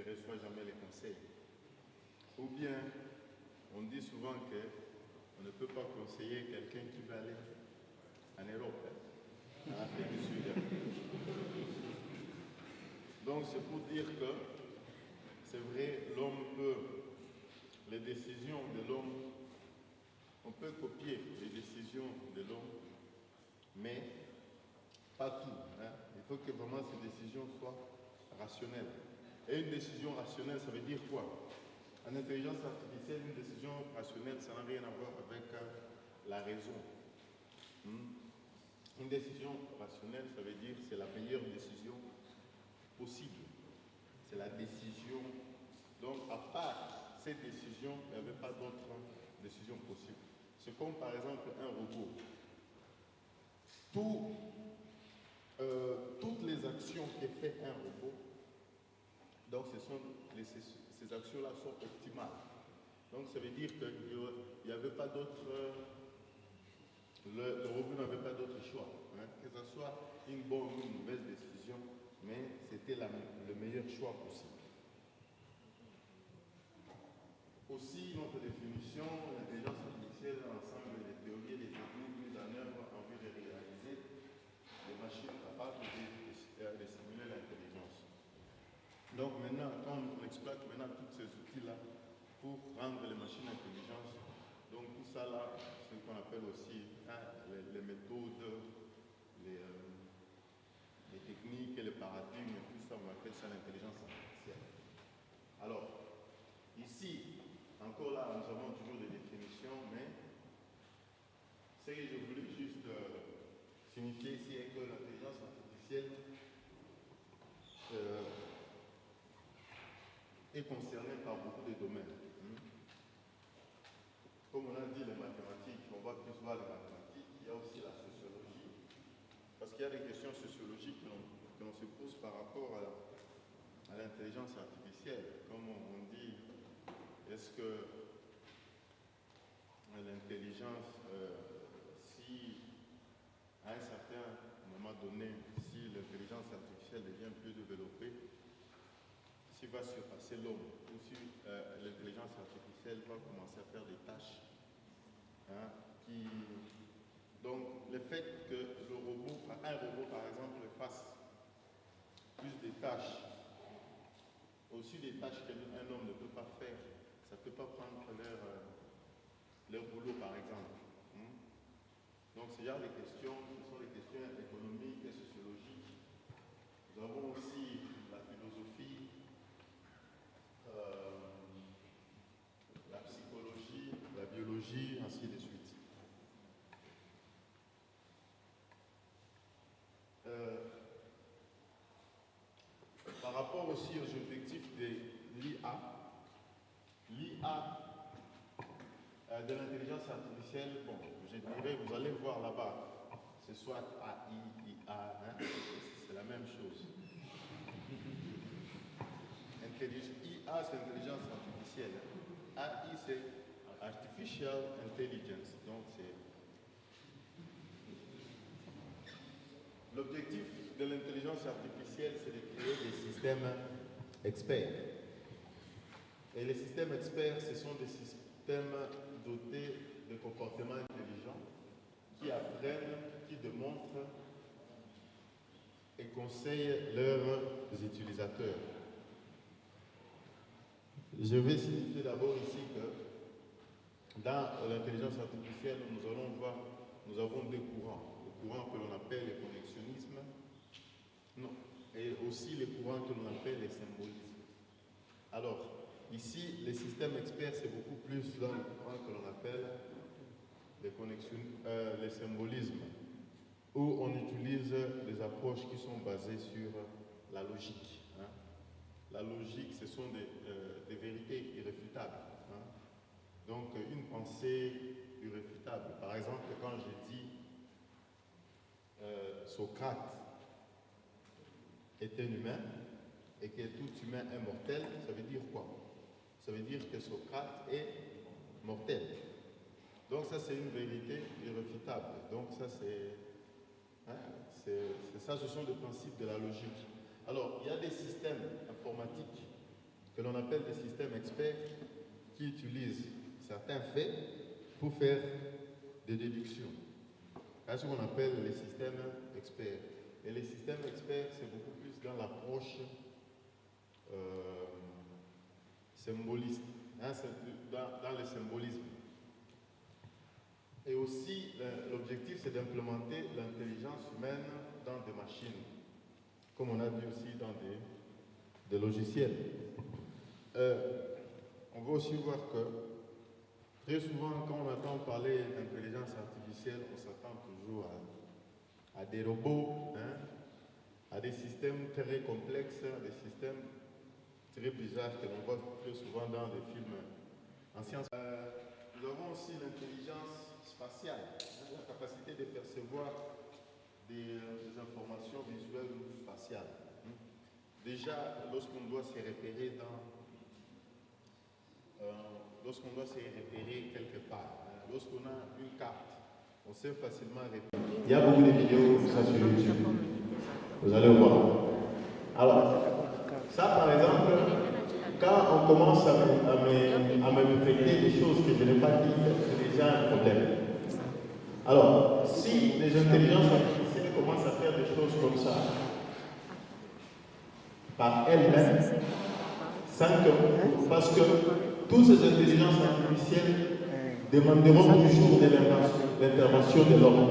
reçoit jamais les conseils. Ou bien, on dit souvent qu'on ne peut pas conseiller quelqu'un qui va aller en Europe, en Afrique du Sud. Donc c'est pour dire que, c'est vrai, les décisions de l'homme, on peut copier les décisions de l'homme, mais pas tout. Hein. Il faut que vraiment ces décisions soient rationnelles. Et une décision rationnelle, ça veut dire quoi? En intelligence artificielle, une décision rationnelle, ça n'a rien à voir avec la raison. Une décision rationnelle, ça veut dire c'est la meilleure décision possible. C'est la décision. Donc, à part cette décision, il n'y avait pas d'autres décisions possibles. C'est comme par exemple un robot. Toutes les actions que fait un robot, donc ces actions-là sont optimales. Donc ça veut dire qu'il n'y avait pas d'autre... Le robot n'avait pas d'autre choix. Hein, que ce soit une bonne ou une mauvaise décision, mais c'était le meilleur choix possible. Aussi, notre définition, l'intelligence artificielle est l'ensemble des théories et des techniques mises en œuvre en vue de réaliser des machines capables de simuler l'intelligence. Donc maintenant, quand on exploite maintenant tous ces outils-là pour rendre les machines intelligentes, donc tout ça là, c'est ce qu'on appelle aussi les méthodes, les techniques et les paradigmes, tout ça, on appelle ça l'intelligence artificielle. Alors, ici, encore là, nous avons toujours des définitions, mais ce que je voulais juste signifier ici est que l'intelligence artificielle est concernée par beaucoup de domaines. Comme on a dit les mathématiques, on va plus voir les mathématiques, il y a aussi la sociologie. Parce qu'il y a des questions sociologiques que l'on se pose par rapport à l'intelligence artificielle. Comme on dit, est-ce que l'intelligence, si à un certain moment donné, si l'intelligence artificielle devient plus développée, s'il va surpasser l'homme, ou si l'intelligence artificielle va commencer à faire des tâches. Donc, le fait que un robot par exemple fasse plus de tâches, aussi des tâches qu'un homme ne peut pas faire, ça ne peut pas prendre leur boulot par exemple. Donc, ce genre de questions, ce sont des questions économiques et sociologiques. Nous avons aussi la philosophie, la psychologie, la biologie, ainsi de suite. Par rapport aussi aux objectifs de l'IA, de l'intelligence artificielle, bon, je dirais, vous allez voir là-bas, c'est soit AI, IA, c'est la même chose. IA, c'est intelligence artificielle. AI, c'est Artificial Intelligence. Donc, c'est l'objectif de l'intelligence artificielle, c'est de créer des systèmes experts. Et les systèmes experts, ce sont des systèmes dotés de comportements intelligents qui apprennent, qui démontrent et conseillent leurs utilisateurs. Je vais signifier d'abord ici que dans l'intelligence artificielle, nous allons voir, nous avons deux courants. Le courant que l'on appelle le connexionnisme, et aussi les courants que l'on appelle les symbolismes. Alors, ici, les systèmes experts, c'est beaucoup plus dans le courant que l'on appelle les symbolismes, où on utilise des approches qui sont basées sur la logique. La logique, ce sont des vérités irréfutables. Donc, une pensée irréfutable. Par exemple, quand je dis Socrate est un humain et que tout humain est mortel, ça veut dire quoi? Ça veut dire que Socrate est mortel. Donc ça, c'est une vérité irréfutable. Donc ça, ce sont des principes de la logique. Alors, il y a des systèmes informatiques que l'on appelle des systèmes experts qui utilisent certains faits pour faire des déductions. C'est ce qu'on appelle les systèmes experts. Et les systèmes experts, c'est beaucoup plus dans l'approche symboliste, dans le symbolisme. Et aussi, l'objectif, c'est d'implémenter l'intelligence humaine dans des machines, comme on a vu aussi dans des logiciels. On va aussi voir que très souvent, quand on entend parler d'intelligence artificielle, on s'attend toujours à des robots, à des systèmes très complexes, des systèmes très bizarres que l'on voit très souvent dans des films en sciences. Nous avons aussi l'intelligence spatiale, la capacité de percevoir des informations visuelles ou spatiales. Déjà, lorsqu'on doit se repérer quelque part, lorsqu'on a une carte, on sait facilement repérer. Il y a beaucoup de vidéos comme ça sur YouTube. Vous allez voir. Alors, ça par exemple, quand on commence à me traiter des choses que je n'ai pas dites, c'est déjà un problème. Alors, si les intelligences artificielles commencent à faire des choses comme ça, par elles-mêmes, parce que toutes ces intelligences artificielles demanderont toujours de l'intervention de l'homme.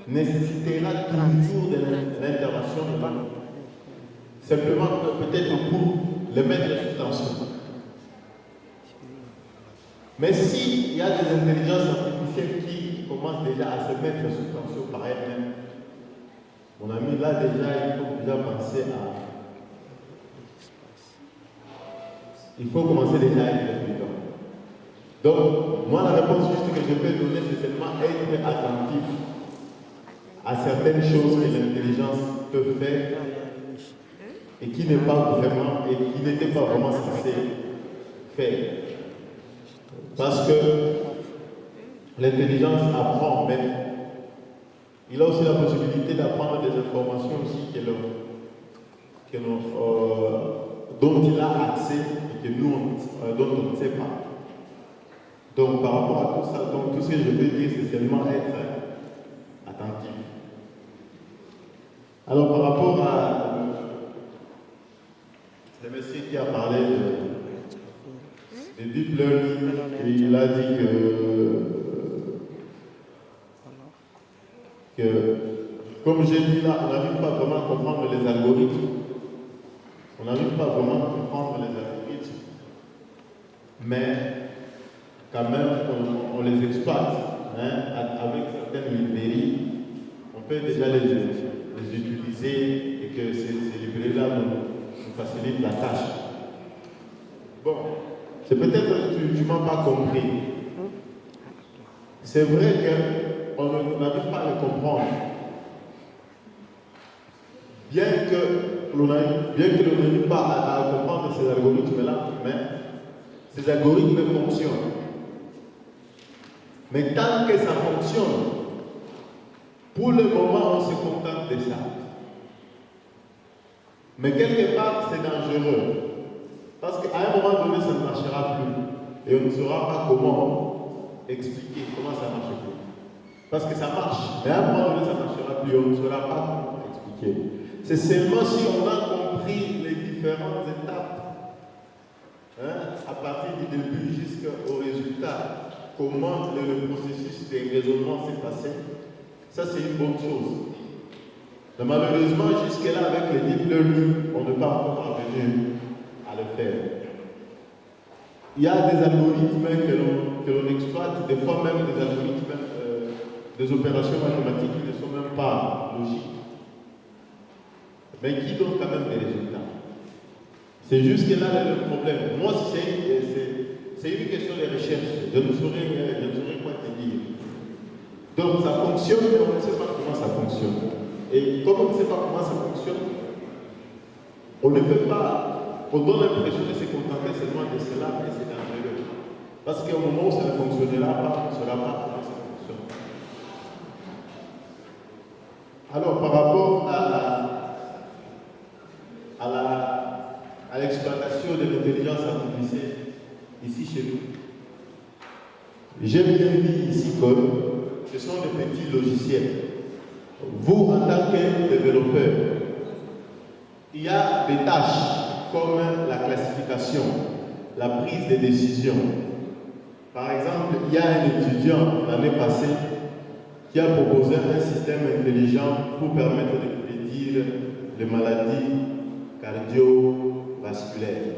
Nécessitera toujours de l'intervention de l'homme. Simplement, peut-être pour les mettre sous tension. Mais s'il y a des intelligences artificielles qui commencent déjà à se mettre sous tension par elles-mêmes, mon ami, là déjà, il faut déjà penser à... Il faut commencer déjà à être prudent. Donc, moi, la réponse juste que je peux donner, c'est seulement être attentif à certaines choses que l'intelligence peut faire et qui n'est pas vraiment, et qui n'était pas vraiment censé faire. Parce que l'intelligence apprend, mais il a aussi la possibilité d'apprendre des informations aussi dont il a accès et que nous, dont on ne sait pas. Donc par rapport à tout ça, donc, tout ce que je peux dire, c'est seulement être attentif. Alors par rapport à le monsieur qui a parlé de deep learning, il a dit que comme j'ai dit là, on n'arrive pas vraiment à comprendre les algorithmes. On n'arrive pas vraiment à comprendre les algorithmes. Mais quand même, on les exploite. Avec certaines librairies, on peut déjà les utiliser et que ces librairies-là nous facilitent la tâche. Bon, c'est peut-être que tu ne m'as pas compris. C'est vrai qu'on n'arrive pas à les comprendre. Bien que l'on n'arrive pas à comprendre ces algorithmes-là, mais ces algorithmes fonctionnent. Mais tant que ça fonctionne, pour le moment, on se contente de ça. Mais quelque part, c'est dangereux. Parce qu'à un moment donné, ça ne marchera plus. Et on ne saura pas comment expliquer comment ça marche plus. Parce que ça marche, mais à un moment donné, ça ne marchera plus. On ne saura pas comment expliquer. C'est seulement si on a compris les différentes étapes, à partir du début jusqu'au résultat, comment le processus de raisonnement s'est passé, ça c'est une bonne chose. Mais malheureusement, jusque-là, avec les deep learning, on n'est pas encore parvenu à le faire. Il y a des algorithmes que l'on exploite, des fois même des algorithmes, des opérations mathématiques qui ne sont même pas logiques, mais qui donnent quand même des résultats. C'est juste que là, le problème. Moi, c'est une question de recherche. Je ne saurais quoi te dire. Donc, ça fonctionne, mais on ne sait pas comment ça fonctionne. Et comme on ne sait pas comment ça fonctionne, on ne peut pas, on donne l'impression de se contenter seulement de cela, et c'est dangereux. Parce qu'au moment où ça ne fonctionnera pas, on ne saura pas comment ça fonctionne. Alors, par rapport à l'exploitation de l'intelligence artificielle ici chez nous, j'ai bien dit ici que ce sont des petits logiciels. Vous, en tant que développeur, il y a des tâches comme la classification, la prise de décision. Par exemple, il y a un étudiant l'année passée qui a proposé un système intelligent pour permettre de prédire les maladies cardiovasculaires.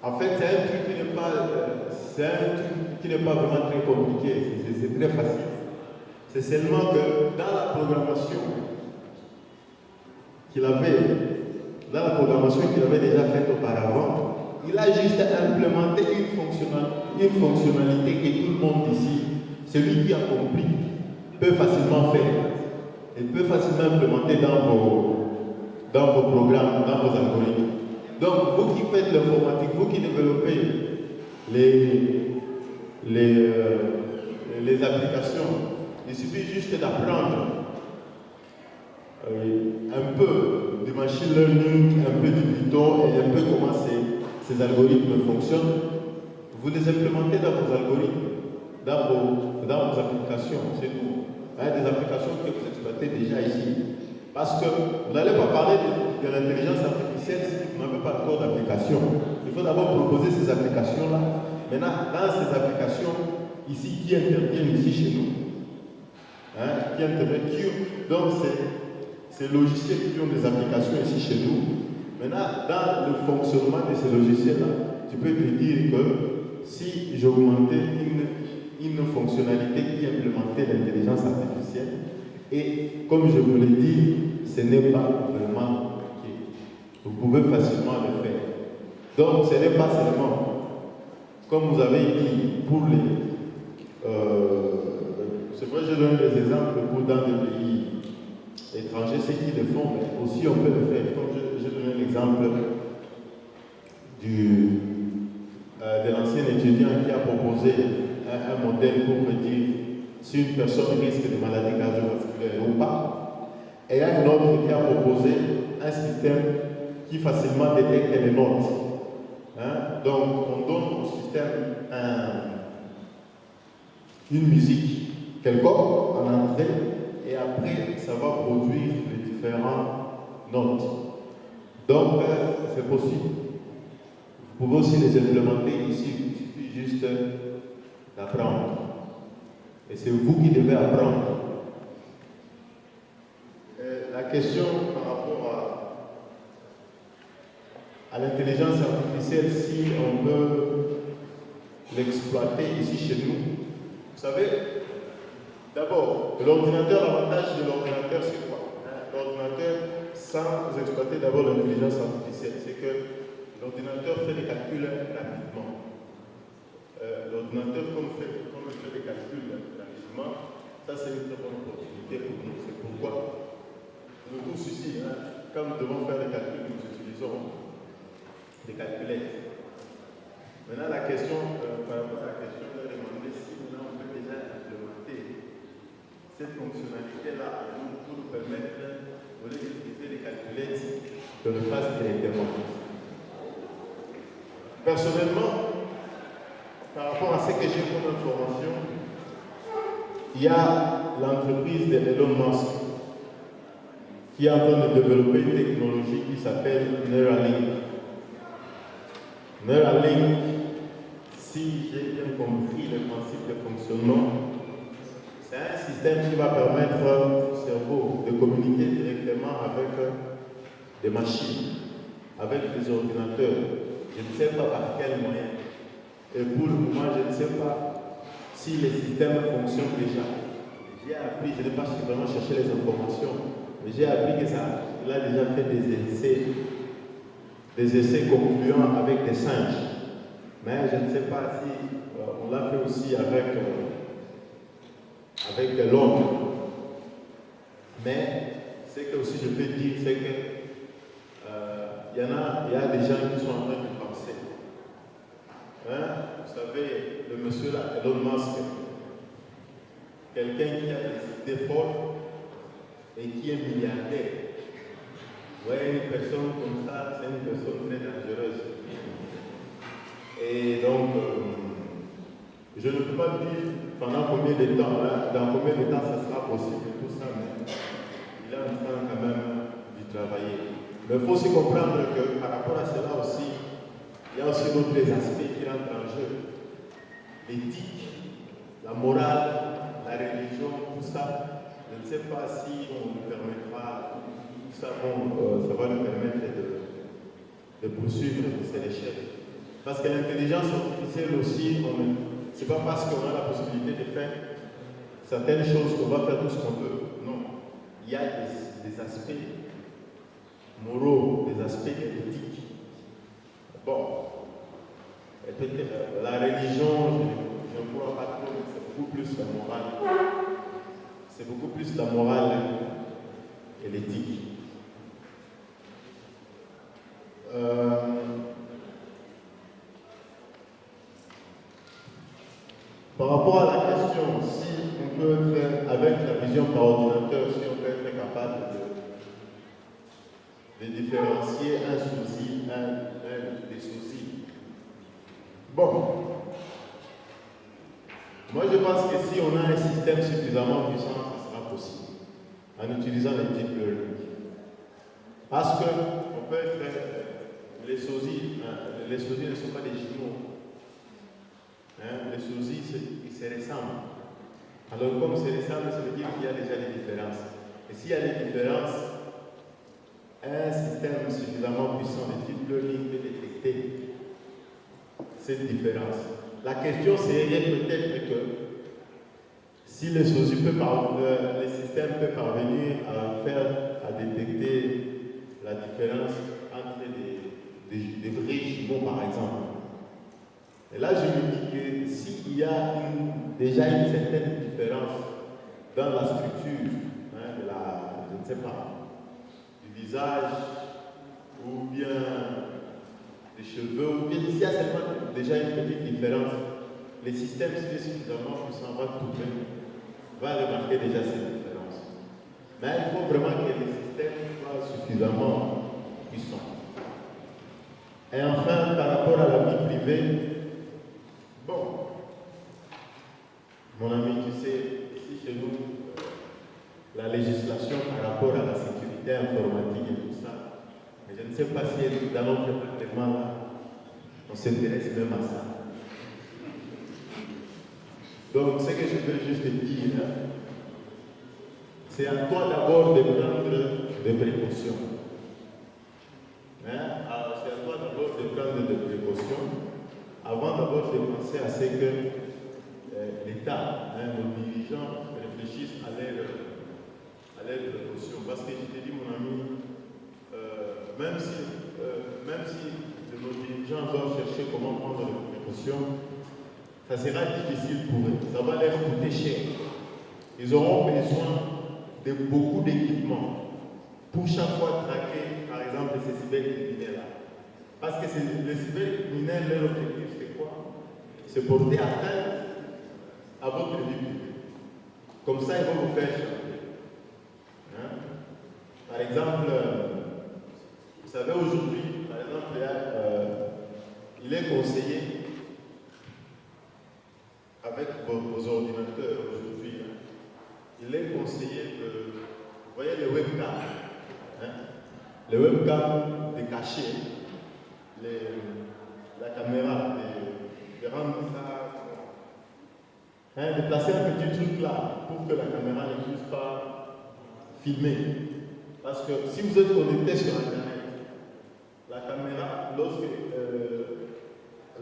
En fait, c'est un truc qui n'est pas vraiment très compliqué, c'est très facile. C'est seulement que dans la programmation qu'il avait déjà faite auparavant, il a juste implémenté une fonctionnalité que tout le monde ici, celui qui a compris, peut facilement faire et peut facilement implémenter dans vos programmes, dans vos algorithmes. Donc, vous qui faites l'informatique, vous qui développez les applications, il suffit juste d'apprendre un peu du machine learning, un peu du Python et un peu comment ces algorithmes fonctionnent. Vous les implémentez dans vos algorithmes, dans vos applications, c'est tout. Des applications que vous exploitez déjà ici. Parce que vous n'allez pas parler de l'intelligence artificielle si vous n'avez pas encore d'application. Il faut d'abord proposer ces applications-là. Maintenant, dans ces applications, ici, qui interviennent ici chez nous, qui interviennent, donc ces logiciels qui ont des applications ici chez nous. Maintenant, dans le fonctionnement de ces logiciels-là, tu peux te dire que si j'augmentais une fonctionnalité qui implémentait l'intelligence artificielle, et comme je vous l'ai dit, ce n'est pas vraiment compliqué. Vous pouvez facilement le faire. Donc, ce n'est pas seulement, comme vous avez dit, pour les... c'est vrai, je donne des exemples pour dans des pays étrangers, ceux qui le font, mais aussi on peut le faire. Comme je donne l'exemple de l'ancien étudiant qui a proposé un modèle pour me dire si une personne risque de maladie cardiovasculaire ou pas. Et il y a un autre qui a proposé un système qui facilement détecte les notes. Hein? Donc, on donne au système une musique quelconque en entrée et après, ça va produire les différentes notes. Donc, c'est possible. Vous pouvez aussi les implémenter ici, il suffit juste d'apprendre. Et c'est vous qui devez apprendre. La question par rapport à l'intelligence artificielle, si on peut l'exploiter ici chez nous, vous savez, d'abord, l'ordinateur, l'avantage de l'ordinateur, c'est quoi? L'ordinateur, sans exploiter d'abord l'intelligence artificielle, c'est que l'ordinateur fait des calculs rapidement. L'ordinateur, comme il fait des calculs rapidement, ça c'est une très bonne opportunité pour nous. C'est pourquoi nous tous ici, quand nous devons faire des calculs, nous utilisons des calculettes. Maintenant, la question, par rapport à la question, je vais demander si maintenant on peut déjà implémenter cette fonctionnalité-là pour nous permettre, au lieu d'utiliser les calculettes, de le faire directement. Personnellement, par rapport à ce que j'ai comme information, il y a l'entreprise d'Elon Musk qui est en train de développer une technologie qui s'appelle Neuralink. Neuralink, si j'ai bien compris le principe de fonctionnement, c'est un système qui va permettre au cerveau de communiquer directement avec des machines, avec des ordinateurs. Je ne sais pas par quel moyen. Et pour le moment, je ne sais pas si les systèmes fonctionnent déjà. J'ai appris, je n'ai pas vraiment cherché les informations, mais j'ai appris que ça, il a déjà fait des essais concluants avec des singes. Mais je ne sais pas si on l'a fait aussi avec l'homme. Mais ce que aussi je peux dire, c'est que il y a des gens qui sont en train de penser. Vous savez, le monsieur là, Elon Musk, quelqu'un qui a des idées folles et qui est milliardaire. Ouais, une personne comme ça, c'est une personne très dangereuse. Et donc, je ne peux pas dire pendant combien de temps, dans combien de temps ça sera possible, tout ça, mais il est en train quand même d'y travailler. Mais il faut aussi comprendre que par rapport à cela aussi, il y a aussi d'autres aspects qui rentrent en jeu. L'éthique, la morale, la religion, tout ça. Je ne sais pas si on nous permettra, tout ça, ça va nous permettre de poursuivre cette échelle. Parce que l'intelligence artificielle aussi, ce n'est pas parce qu'on a la possibilité de faire certaines choses qu'on va faire tout ce qu'on veut. Non. Il y a des aspects moraux, des aspects éthiques. Bon, peut-être la religion, je ne crois pas trop, c'est beaucoup plus la morale. C'est beaucoup plus la morale et l'éthique. Par rapport à la question, si on peut être, avec la vision par ordinateur, si on peut être capable de différencier un souci, des soucis. Bon, moi je pense que si on a un système suffisamment puissant, ça sera possible, en utilisant les deep learning. Parce que on peut être, les sosies ne sont pas des jumeaux. Les sosies, ils se ressemblent. Alors comme se ressemblent, ça veut dire qu'il y a déjà des différences. Et s'il y a des différences, un système suffisamment puissant de deep learning peut détecter cette différence. la question serait peut-être que si les systèmes peuvent parvenir à détecter la différence entre des vrais jumeaux, par exemple. Et là, je me dis que s'il y a déjà une certaine différence dans la structure, je ne sais pas, du visage, ou bien des cheveux, ou bien s'il y a seulement déjà une petite différence, les systèmes suffisamment puissants va remarquer déjà cette différence. Mais il faut vraiment que les systèmes soient suffisamment puissants. Et enfin, par rapport à la vie privée, bon, mon ami, tu sais, ici chez nous, la législation par rapport à la sécurité informatique et tout ça, mais je ne sais pas si dans notre département là, on s'intéresse même à ça. Donc, ce que je veux juste dire, c'est à toi d'abord de prendre des précautions. C'est à toi d'abord de prendre des précautions avant d'abord de penser à ce que l'État, nos dirigeants réfléchissent à leurs précautions. Parce que je te dis, mon ami, même si nos dirigeants doivent chercher comment prendre des précautions, ça sera difficile pour eux. Ça va leur coûter cher. Ils auront besoin de beaucoup d'équipements pour chaque fois traquer, par exemple, ces cybercriminels-là. Parce que les cybercriminels, leur objectif, c'est quoi? C'est porter atteinte à votre vie privée. Comme ça, ils vont vous faire changer. Par exemple, vous savez, aujourd'hui, par exemple, il est conseillé, avec vos ordinateurs aujourd'hui, il est conseillé de, vous voyez les webcams, les webcams de cacher la caméra, de rendre ça, de placer un petit truc là pour que la caméra ne puisse pas filmer. Parce que si vous êtes connecté sur Internet, la caméra,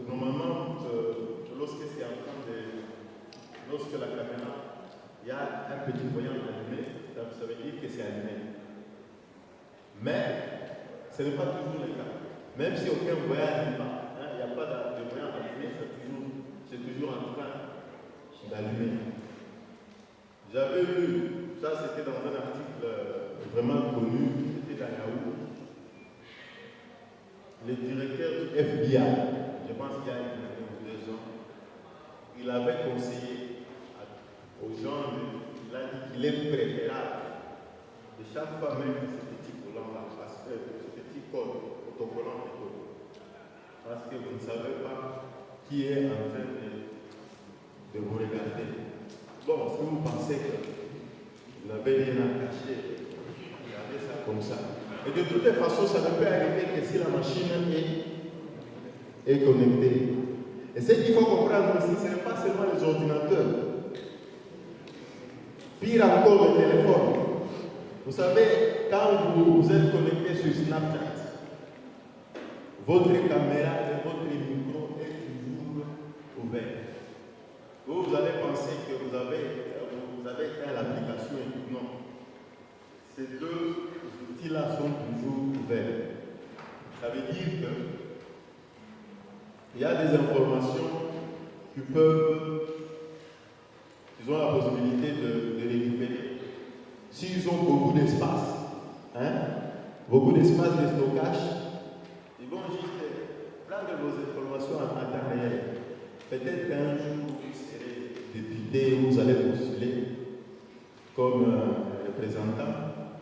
normalement, lorsque c'est en train de, lorsque la caméra, il y a un petit voyant allumé, ça veut dire que c'est allumé. Mais ce n'est pas toujours le cas. Même si aucun voyant n'allume pas, il n'y a pas de voyant allumé, c'est toujours en train d'allumer. J'avais lu, ça c'était dans un article vraiment connu, c'était dans Yahoo, le directeur du FBI, je pense qu'il y a une 2 ans, il avait conseillé aux gens, il a dit qu'il est préférable de chaque fois même ce petit collant-là, ce petit code, autocollant plutôt, parce que vous ne savez pas qui est en train de vous regarder. Bon, si vous pensez que vous n'avez rien à cacher, regardez ça comme ça. Et de toutes les façons, ça ne peut arriver que si la machine est connectée. Et ce qu'il faut comprendre aussi, ce n'est pas seulement les ordinateurs. Pire encore, le téléphone. Vous savez, quand vous êtes connecté sur Snapchat, votre caméra et votre micro est toujours ouvert. Vous allez penser que vous avez fait l'application et tout. Non. Ces 2 outils-là sont toujours ouverts. Ça veut dire qu'il y a des informations qui ils ont la possibilité de récupérer. S'ils ont beaucoup d'espace, de stockage, ils vont juste prendre vos informations en temps réel. Peut-être qu'un jour, vous serez député, vous allez postuler comme représentant.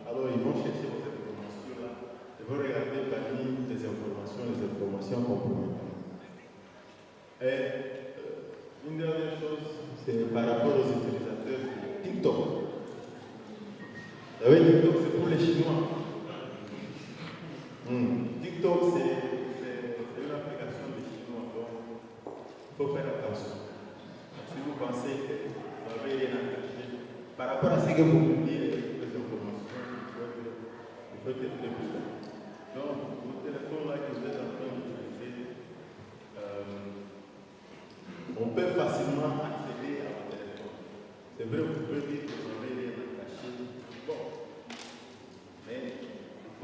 Alors, ils vont chercher vos informations là. Ils vont regarder parmi les informations complémentaires. Et une dernière chose, c'est par rapport aux utilisateurs de TikTok. Vous savez, TikTok, c'est pour les Chinois. TikTok, c'est une application des Chinois. Donc, il faut faire attention. Si vous pensez que vous avez rien à cacher, par rapport à ce que vous publiez, les informations, il faut être très prudent. Donc, vos téléphones là que vous êtes en train d'utiliser,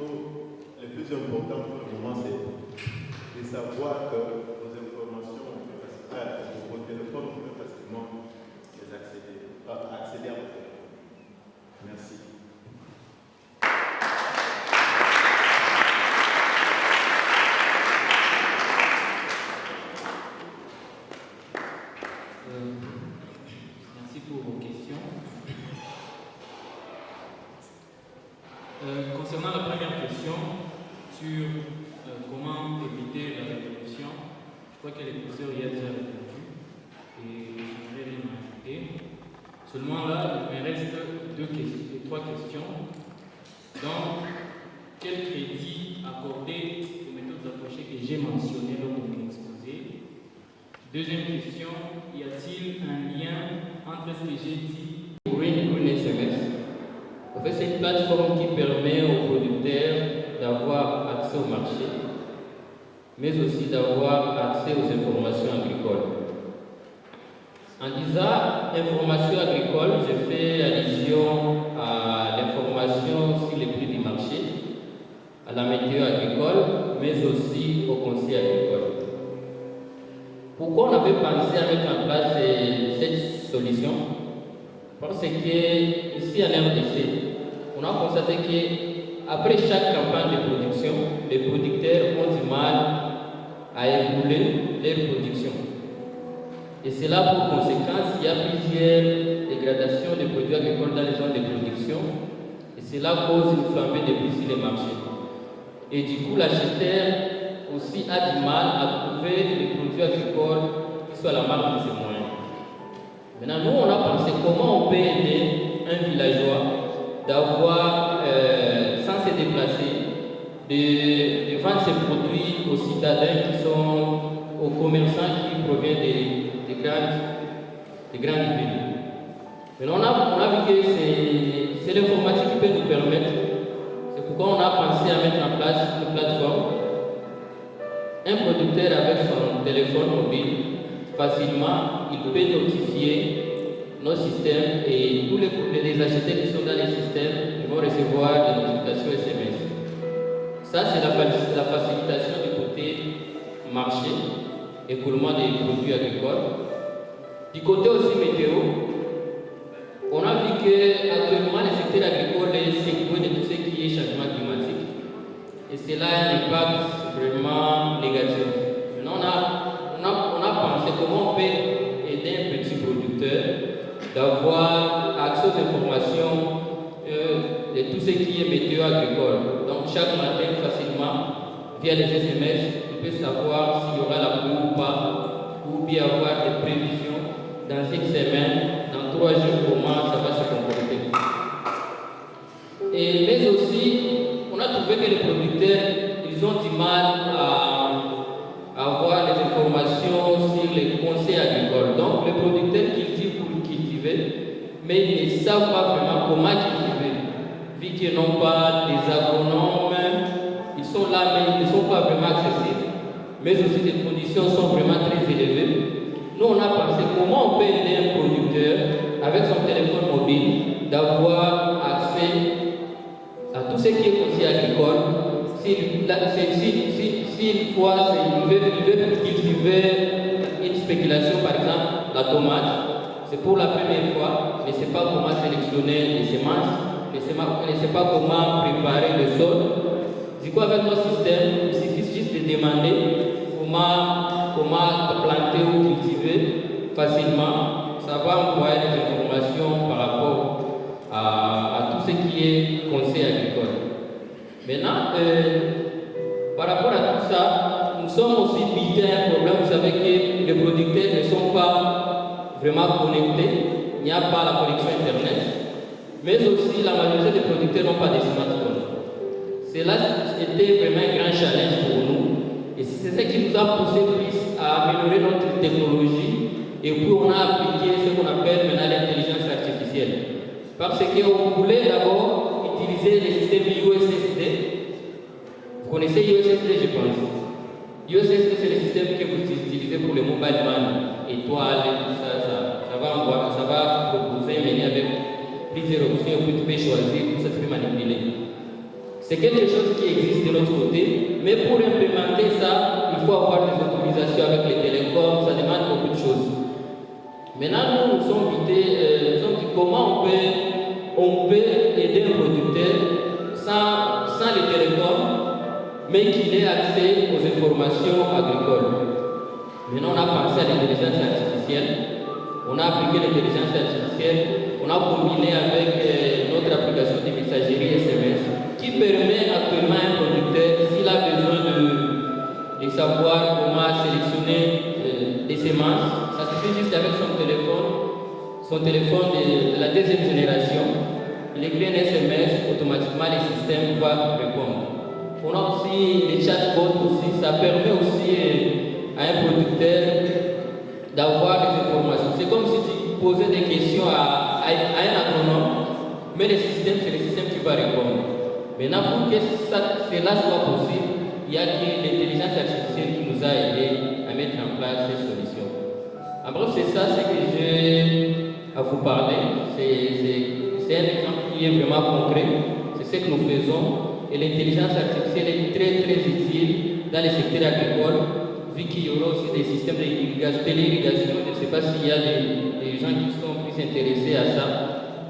Le plus important pour le moment, c'est de savoir que nos informations, vos téléphones, on peut facilement les accéder à vos téléphones. Merci. Merci pour vos questions. Concernant la première question sur comment éviter la révolution, je crois que le professeur y a déjà répondu et je n'aimerais rien ajouter. Seulement là, il me reste trois questions. Donc, quel crédit accorder aux méthodes approchées que j'ai mentionnées lors de mon exposé? Deuxième question, y a-t-il un lien entre ce que j'ai dit Green SMS? En fait, c'est une plateforme qui permet aux producteurs d'avoir accès au marché, mais aussi d'avoir accès aux informations agricoles. En disant information agricole, je fais allusion à l'information sur les prix du marché, à la météo agricole, mais aussi au conseil agricole. Pourquoi on avait pensé à mettre en place cette solution? Parce que ici en RDC, on a constaté qu'après chaque campagne de production, les producteurs ont du mal à écouler leur production. Et c'est là pour conséquence, il y a plusieurs dégradations de produits agricoles dans les zones de production. Et cela cause une flambée de prix sur les marchés. Et du coup, l'acheteur aussi a du mal à trouver les produits agricoles qui soient à la marque de ses moyens. Maintenant, nous, on a pensé comment on peut aider un villageois d'avoir, sans se déplacer, de vendre ses produits aux citadins qui sont, aux commerçants qui proviennent des grandes villes. Maintenant, on a vu que c'est l'informatique qui peut nous permettre. C'est pourquoi on a pensé à mettre en place une plateforme. Un producteur avec son téléphone mobile, facilement, il peut notifier nos systèmes et tous les acheteurs qui sont dans les systèmes vont recevoir des notifications SMS. Ça, c'est la facilitation du côté marché, écoulement des produits agricoles. Du côté aussi météo, on a vu qu'actuellement, le secteur agricole est secoué de tout ce qui est changement climatique. Et cela a un impact vraiment négatif. Maintenant, on a pensé comment on peut aider un petit producteur d'avoir accès aux informations de tout ce qui est météo agricole. Donc chaque matin, facilement, via les SMS, il peut savoir s'il y aura la pluie ou pas, ou bien avoir des prévisions dans une semaine, dans 3 jours, comment ça va se comporter. Mais aussi, on a trouvé que les producteurs, ils ont du mal à avoir les informations sur les conseils agricoles. Donc les producteurs cultivent pour cultiver, mais ils ne savent pas vraiment comment cultiver. Vu qu'ils n'ont pas des agronomes, ils sont là, mais ils ne sont pas vraiment accessibles. Mais aussi les conditions sont vraiment très élevées. Nous, on a pensé comment on peut aider un producteur avec son téléphone mobile d'avoir accès à tout ce qui est conseil agricole. S'il veut cultiver une spéculation, par exemple, la tomate, c'est pour la première fois, ne sait pas comment sélectionner les semences, ne sait pas comment préparer le sol. Du coup, avec notre système, il suffit juste de demander comment planter ou cultiver facilement. Ça va envoyer des informations par rapport à tout ce qui est conseil agricole. Maintenant, par rapport à tout ça, nous sommes aussi butés à un problème. Vous savez que les producteurs ne sont pas vraiment connectés, il n'y a pas la connexion Internet, mais aussi la majorité des producteurs n'ont pas de smartphone. Cela était vraiment un grand challenge pour nous et c'est ce qui nous a poussé plus à améliorer notre technologie et puis on a appliqué ce qu'on appelle maintenant l'intelligence artificielle. Parce qu'on voulait d'abord utiliser les systèmes USSD. Vous connaissez USSD, je pense. USSD, c'est le système que vous utilisez pour les mobile money, étoiles et tout ça. Ça va proposer un menu avec plusieurs options, puis tu peux choisir, tout ça tu peux manipuler. C'est quelque chose qui existe de notre côté, mais pour implémenter ça, il faut avoir des autorisations avec les télécoms, ça demande beaucoup de choses. Maintenant, nous sommes dit comment on peut aider un producteur sans les télécoms, mais qu'il ait accès aux informations agricoles. Maintenant, on a pensé à l'intelligence artificielle, on a appliqué l'intelligence artificielle, on a combiné avec notre application de messagerie SMS qui permet actuellement à un producteur, s'il a besoin de savoir comment sélectionner des semences, ça suffit juste avec son téléphone de la deuxième génération. Il écrit un SMS, automatiquement les systèmes vont répondre. On a aussi les chatbots aussi, ça permet aussi à un producteur d'avoir des informations. C'est comme si tu posais des questions à un agronome, mais c'est le système qui va répondre. Maintenant, pour que cela soit possible, il y a l'intelligence artificielle qui nous a aidés à mettre en place ces solutions. En bref, c'est ça ce que j'ai à vous parler. C'est un exemple qui est vraiment concret. C'est ce que nous faisons. Et l'intelligence artificielle est très très utile dans le secteur agricole, vu qu'il y aura aussi des systèmes d'irrigation. Je ne sais pas s'il y a des gens qui sont plus intéressés à ça.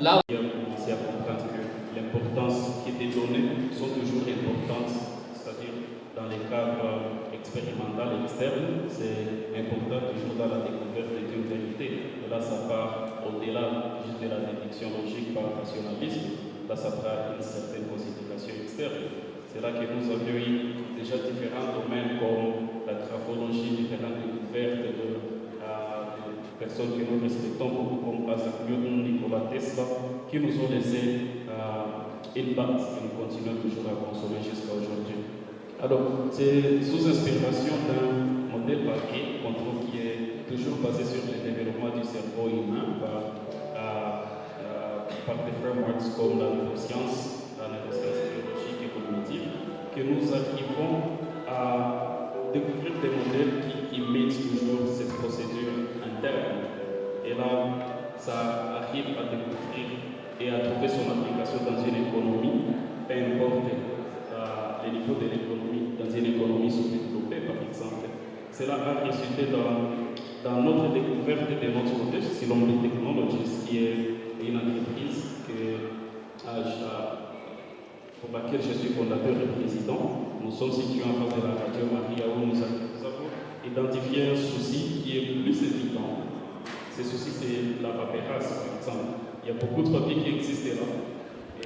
Là, on a commencé à comprendre que l'importance qui était donnée sont toujours importantes, c'est-à-dire dans les cadres expérimentaux externes, c'est important toujours dans la découverte d'une vérité. Et là, ça part au-delà juste de la déduction logique par rationalisme. Là, ça prend une certaine considération externe. C'est là que nous avions eu déjà différents domaines comme la graphologie, différentes découvertes de personnes que nous respectons beaucoup, comme Isaac Newton, Nikola Tesla, qui nous ont laissé une base que nous continuons toujours à consommer jusqu'à aujourd'hui. Alors, c'est sous inspiration d'un modèle papier qu'on trouve qui est toujours basé sur le développement du cerveau humain par des frameworks comme la neuroscience biologique et cognitive, que nous arrivons à découvrir des modèles qui imitent toujours cette procédure interne. Et là, ça arrive à découvrir et à trouver son application dans une économie, peu importe les niveaux de l'économie, dans une économie sous-développée par exemple. Cela a résulté dans notre découverte de notre modèle, Silom Technologies, qui est une entreprise pour laquelle je suis fondateur et président. Nous sommes situés en face de la radio Maria où nous avons identifié un souci qui est plus évident. Ce souci, c'est la paperasse, par exemple. Il y a beaucoup de papiers qui existent là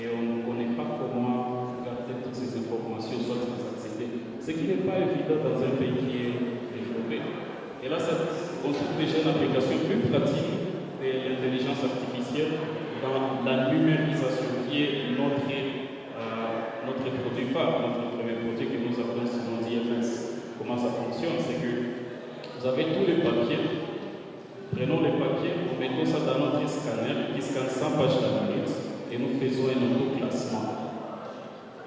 et on ne connaît pas comment garder toutes ces informations, soit les accéder. Ce qui n'est pas évident dans un pays qui est développé. Et là, on trouve déjà une application plus pratique de l'intelligence artificielle dans la numérisation qui est notre produit phare, notre premier produit que nous avons sur notre IFS. Comment ça fonctionne? C'est que vous avez tous les papiers, prenons les papiers, nous mettons ça dans notre scanner qui scanne 100 pages à la minute et nous faisons un autoclassement.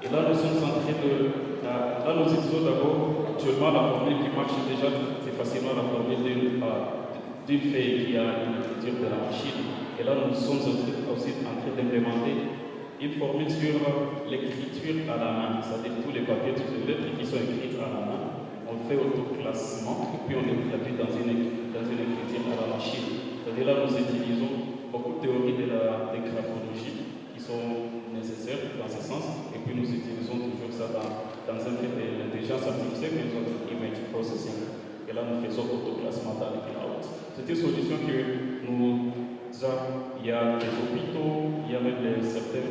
Et là, nous sommes en train là, nous utilisons d'abord actuellement la formule qui marche déjà, c'est facilement la formule d'une feuille qui a une écriture de la machine. Et là, nous sommes aussi en train d'implémenter une formule sur l'écriture à la main, c'est-à-dire tous les papiers, toutes les lettres qui sont écrites à la main. On fait autoclassement, puis on les traduit dans une écriture à la machine. C'est-à-dire là, nous utilisons beaucoup de théories de graphologie qui sont nécessaires dans ce sens, et puis nous utilisons toujours ça dans un fait de l'intelligence artificielle que nous appelons image processing. Et là, nous faisons autoclassement dans le cloud. C'est une solution que il y a des hôpitaux, il y a même certains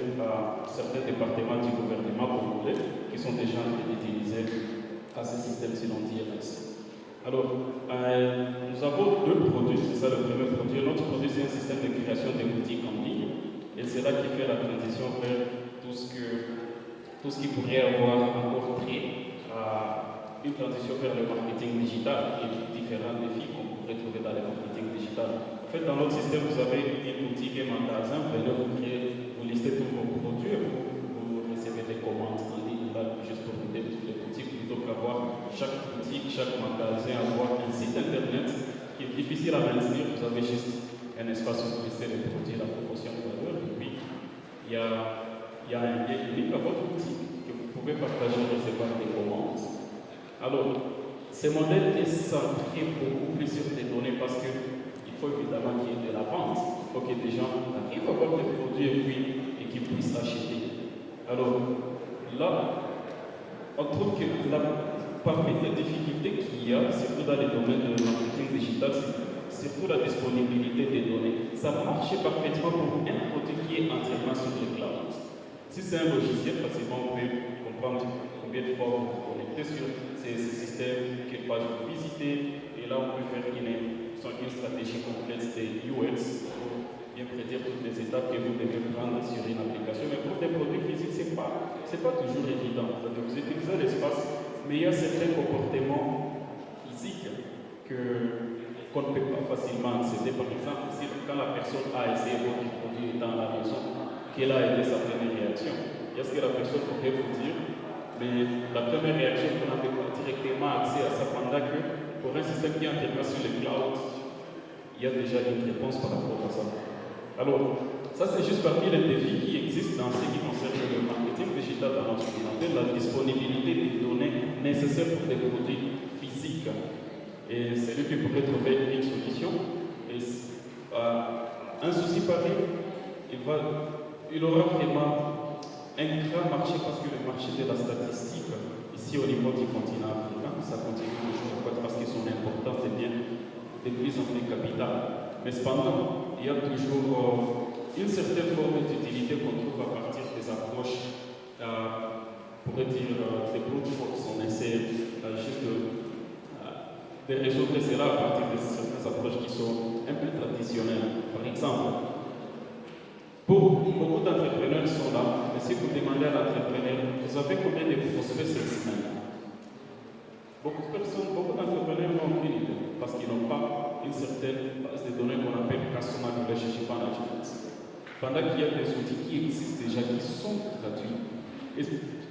départements du gouvernement congolais qui sont déjà en train d'utiliser à ce système selon DFS. Alors, nous avons deux produits, c'est ça le premier produit. Notre produit, c'est un système de création de boutiques en ligne, et c'est là qui fait la transition vers tout ce qui pourrait avoir encore pris une transition vers le marketing digital et différents défis qu'on pourrait trouver dans le marketing digital. En fait, dans notre système, vous avez une boutique et un magasin, vous listez tous vos produits, vous recevez des commandes en ligne, là, juste pour vous aider toutes les boutiques, plutôt qu'avoir chaque boutique, chaque magasin, avoir un site internet qui est difficile à maintenir. Vous avez juste un espace où vous listez les produits, la proportion de valeur, et puis il y a un lien unique à votre boutique que vous pouvez partager et recevoir des commandes. Alors, ce modèle est centré beaucoup plus sur des données parce qu'il faut évidemment qu'il y ait de la vente. Il faut que des gens arrivent à avoir des produits et qu'ils puissent acheter. Alors, là, on trouve que parmi les difficultés qu'il y a, surtout dans les domaines de marketing digital, c'est surtout la disponibilité des données. Ça marche parfaitement pour un produit qui est entièrement sur le cloud. Si c'est un logiciel, facilement on peut comprendre combien de fois vous vous connectez sur ces systèmes, quelle page vous visitez, et là on peut faire une stratégie complète des UX pour bien prédire toutes les étapes que vous devez prendre sur une application. Mais pour des produits physiques, ce n'est pas toujours évident. Vous utilisez l'espace, mais il y a certains comportements physiques qu'on ne peut pas facilement accéder. Par exemple, quand la personne a essayé votre produit dans la maison, quelle a été sa première réaction? Il y a ce que la personne pourrait vous dire, mais la première réaction, qu'on n'avait pas directement accès à ça, pendant que pour un système qui est entièrement sur le cloud, il y a déjà une réponse par rapport à ça. Alors, ça c'est juste parmi les défis qui existent dans ce qui concerne le marketing digital dans notre communauté, la disponibilité des données nécessaires pour des produits physiques. Et c'est lui qui pourrait trouver une solution. Et un souci pareil, il aura vraiment un grand marché parce que le marché de la statistique, ici au niveau du continent africain, ça continue toujours parce que son importance devient de plus en plus capitale. Mais cependant, il y a toujours une certaine forme d'utilité qu'on trouve à partir des approches, on pourrait dire, des brute force. On essaie juste de résoudre cela à partir de certaines approches qui sont un peu traditionnelles. Par exemple, beaucoup d'entrepreneurs sont là, mais si vous demandez à l'entrepreneur, vous avez combien de prospects cette semaine? Beaucoup d'entrepreneurs n'ont aucune idée parce qu'ils n'ont pas une certaine base de données qu'on appelle Customer Relationship Management. Pendant qu'il y a des outils qui existent déjà, qui sont gratuits. Et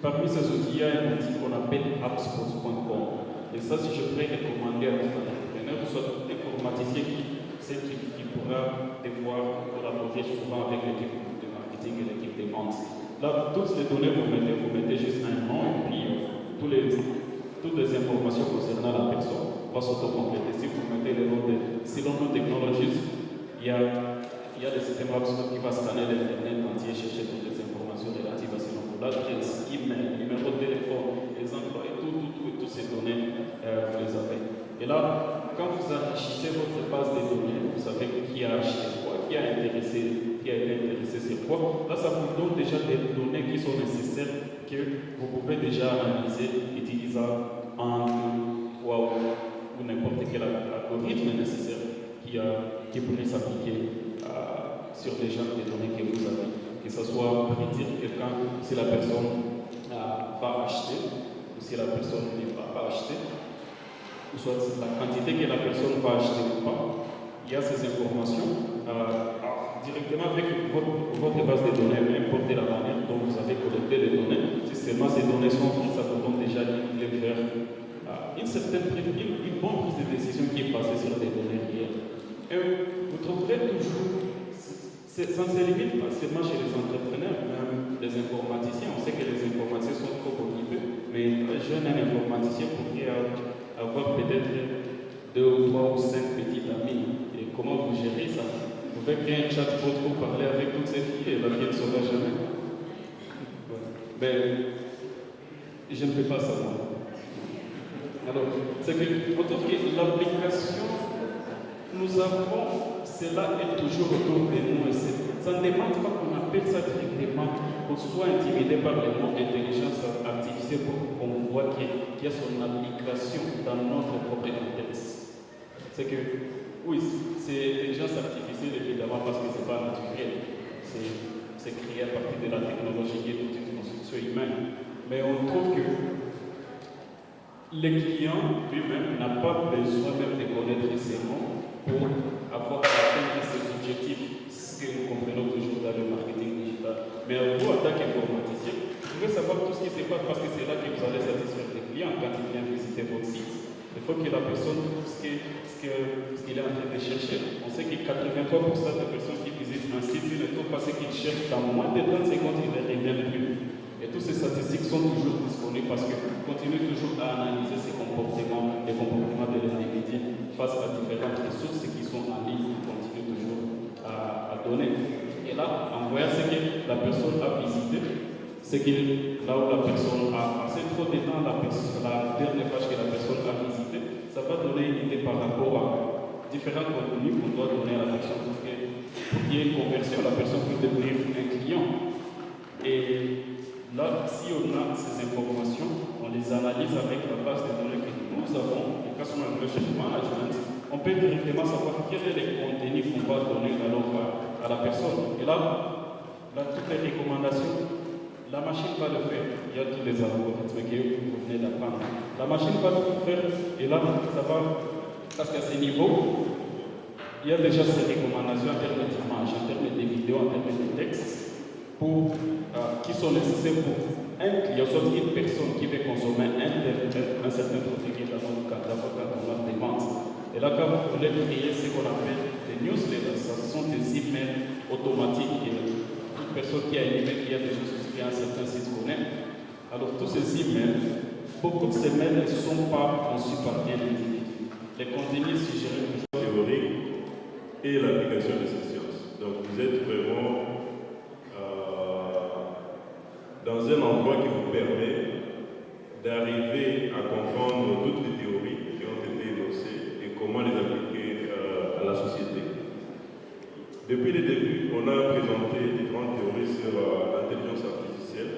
parmi ces outils, il y a un outil qu'on appelle HubSpot.com. Et ça, si je pourrais recommander à tout entrepreneur, soit tout informaticien qui pourra devoir collaborer souvent avec l'équipe de marketing et l'équipe de vente. Là, toutes les données, vous mettez juste un nom et puis toutes les informations concernant la personne vont s'auto-compléter. Si vous mettez le nom de Silono Technologies, il y a le système HubSpot qui va scanner l'Internet entier, chercher toutes les informations relatives à Silono. L'adresse, email, numéro de téléphone, les emplois et toutes ces données, vous les avez. Et là, quand vous enrichissez votre base de données, vous savez qui a acheté quoi, qui a été intéressé sur quoi. Là, ça vous donne déjà des données qui sont nécessaires que vous pouvez déjà analyser, utiliser ou n'importe quel algorithme nécessaire qui pourrait s'appliquer sur les genres de données que vous avez. Que ce soit prédire quelqu'un, si la personne va acheter ou si la personne ne va pas acheter, ou soit la quantité que la personne va acheter ou pas. Il y a ces informations directement avec votre base de données, peu importe la manière dont vous avez collecté les données. Si seulement ces données sont prises, ça vous donne déjà une clé vers une bonne prise de décision qui est basée sur des données réelles. Et vous trouverez toujours, ça ne se limite pas seulement chez les entrepreneurs, même les informaticiens. On sait que les informaticiens sont trop occupés, mais un jeune informaticien pourrait avoir peut-être 2 ou 3 ou 5 petits amis. Et comment vous gérez ça? Vous pouvez créer un chatbot pour parler avec toutes ces filles et la vie ne saura jamais. Mais je ne fais pas ça moi. Alors, c'est que, on trouve que l'application, nous avons, cela est toujours autour de nous. Et ça ne demande pas qu'on appelle ça directement, qu'on soit intimidé par le mot intelligence artificielle pour qu'on voit qu'il y a son application dans notre propre contexte. C'est que, oui, c'est l'intelligence artificielle évidemment parce que ce n'est pas naturel. C'est créé à partir de la technologie qui est toute une construction humaine. Mais on trouve que le client lui-même n'a pas besoin même de connaître ces mots pour avoir atteint ses objectifs, ce que nous comprenons toujours dans le marketing digital. Mais vous, en tant qu'informaticien, vous pouvez savoir tout ce qui se passe parce que c'est là que vous allez satisfaire les clients quand ils viennent visiter votre site. Il faut que la personne trouve ce qu'il est en train de chercher. On sait que 83% des personnes qui visitent un site ne trouvent pas ce qu'ils cherchent. Dans moins de 30 secondes, ils ne reviennent plus. Et toutes ces statistiques sont toujours disponibles parce qu'ils continuent toujours à analyser ces comportements, les comportements de l'individu face à différentes ressources qui sont en ligne, ils continuent toujours à donner. Et là, en voyant ce que la personne a visité, c'est que là où la personne a passé trop de temps, la dernière page que la personne a visitée, ça va donner une idée par rapport à différents contenus qu'on doit donner à la personne pour qu'il y ait une conversion, la personne peut devenir un client. Et là, si on a ces informations, on les analyse avec la base de données que nous avons, le Customer Relationship Management, on peut directement savoir quel est le contenu qu'on va donner alors à la personne. Et là, toutes les recommandations, la machine va le faire. Il y a tous les algorithmes que vous venez d'apprendre. La machine va le faire et là, ça va, parce qu'à ce niveau, il y a déjà ces recommandations en termes d'images, en termes de vidéos, en termes de textes, qui sont nécessaires pour un client, soit une personne qui veut consommer un certain produit dans notre cadre quand on a des ventes. Et là, quand vous voulez créer ce qu'on appelle des newsletters, ce sont des emails automatiques. Toute personne qui a un email qui a déjà souscrit à un certain site connaît. Alors, tous ces emails, beaucoup de ces mails ne sont pas conçus par un individu. Les contenus suggérés toujours théorique et l'application de ces sciences. Donc, vous êtes vraiment dans un endroit qui vous permet d'arriver à comprendre toutes les théories qui ont été énoncées et comment les appliquer à la société. Depuis le début, on a présenté différentes théories sur l'intelligence artificielle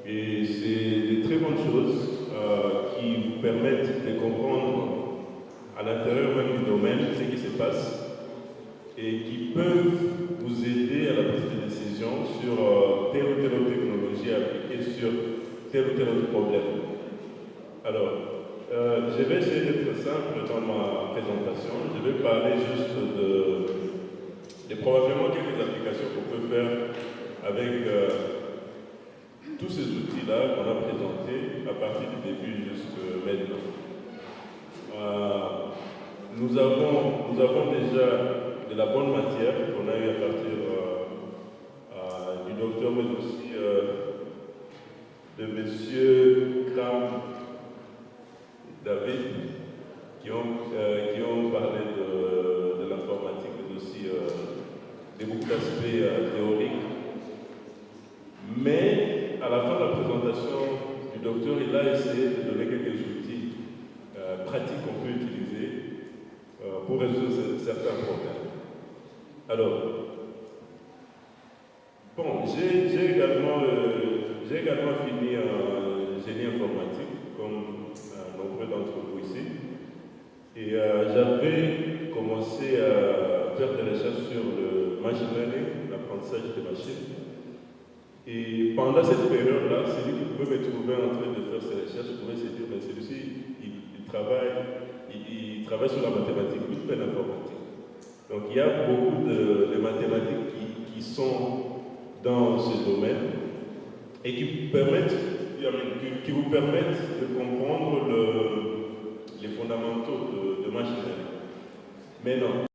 et c'est de très bonnes choses qui vous permettent de comprendre à l'intérieur même du domaine ce qui se passe et qui peuvent vous aider à la prise de décision sur telle ou telle autre technologie appliquée sur tel ou tel autre problème. Alors, je vais essayer d'être simple dans ma présentation. Je vais parler juste de probablement quelques applications qu'on peut faire avec tous ces outils-là qu'on a présentés à partir du début jusqu'à maintenant. Nous avons déjà de la bonne matière qu'on a eu à partir du docteur, mais aussi de M. Kram David, qui ont parlé de l'informatique, mais aussi de beaucoup d'aspects théoriques. Mais à la fin de la présentation du docteur, il a essayé de donner quelques outils pratiques qu'on peut utiliser pour résoudre certains problèmes. Alors, bon, j'ai également fini en génie informatique, comme nombreux d'entre vous ici. Et j'avais commencé à faire des recherches sur le machine learning, l'apprentissage des machines. Et pendant cette période-là, celui qui pouvait me trouver en train de faire ces recherches pouvait se dire, mais celui-ci, il travaille sur la mathématique, il fait l'informatique. Donc il y a beaucoup de mathématiques qui sont dans ce domaine et qui vous permettent de comprendre les fondamentaux de machine learning. Mais non.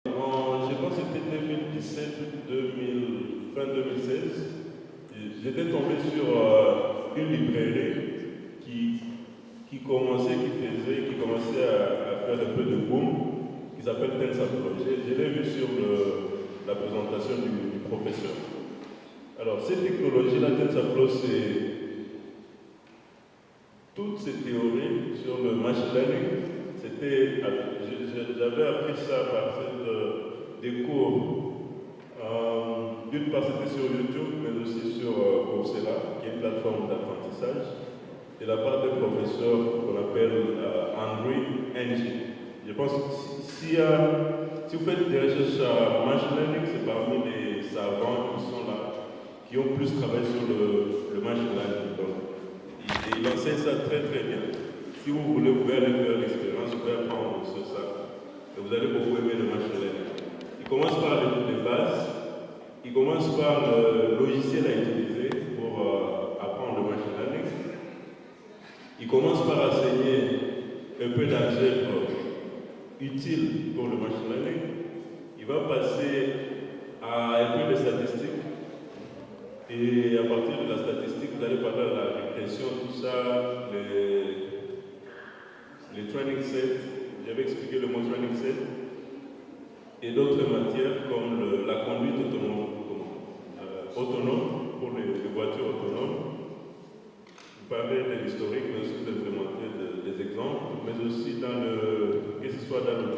Je pense que c'était 2017, fin 2016, j'étais tombé sur une librairie qui commençait à faire un peu de boom, qui s'appelle TensorFlow. Je l'ai vu sur la présentation du professeur. Alors, cette technologie-là, TensorFlow, c'est toutes ces théories sur le machine learning. J'avais appris ça à partir des cours. D'une part, c'était sur YouTube, mais aussi sur Coursera, qui est une plateforme d'apprentissage, de la part d'un professeur qu'on appelle Andrew Ng. Je pense que si vous faites des recherches à machine learning, c'est parmi les savants qui sont là, qui ont plus travaillé sur le machine learning. Donc, il enseigne ça très très bien. Si vous voulez, vous pouvez aller faire l'expérience, vous pouvez apprendre sur ça. Et vous allez beaucoup aimer le machine learning. Il commence par les bases, il commence par le logiciel à utiliser pour apprendre le machine learning. Il commence par enseigner un peu d'algèbre utile pour le machine learning. Il va passer à un set et d'autres matières comme la conduite autonome pour les voitures autonomes. Vous parlez de l'historique, mais aussi de présenter des exemples, mais aussi que ce soit dans le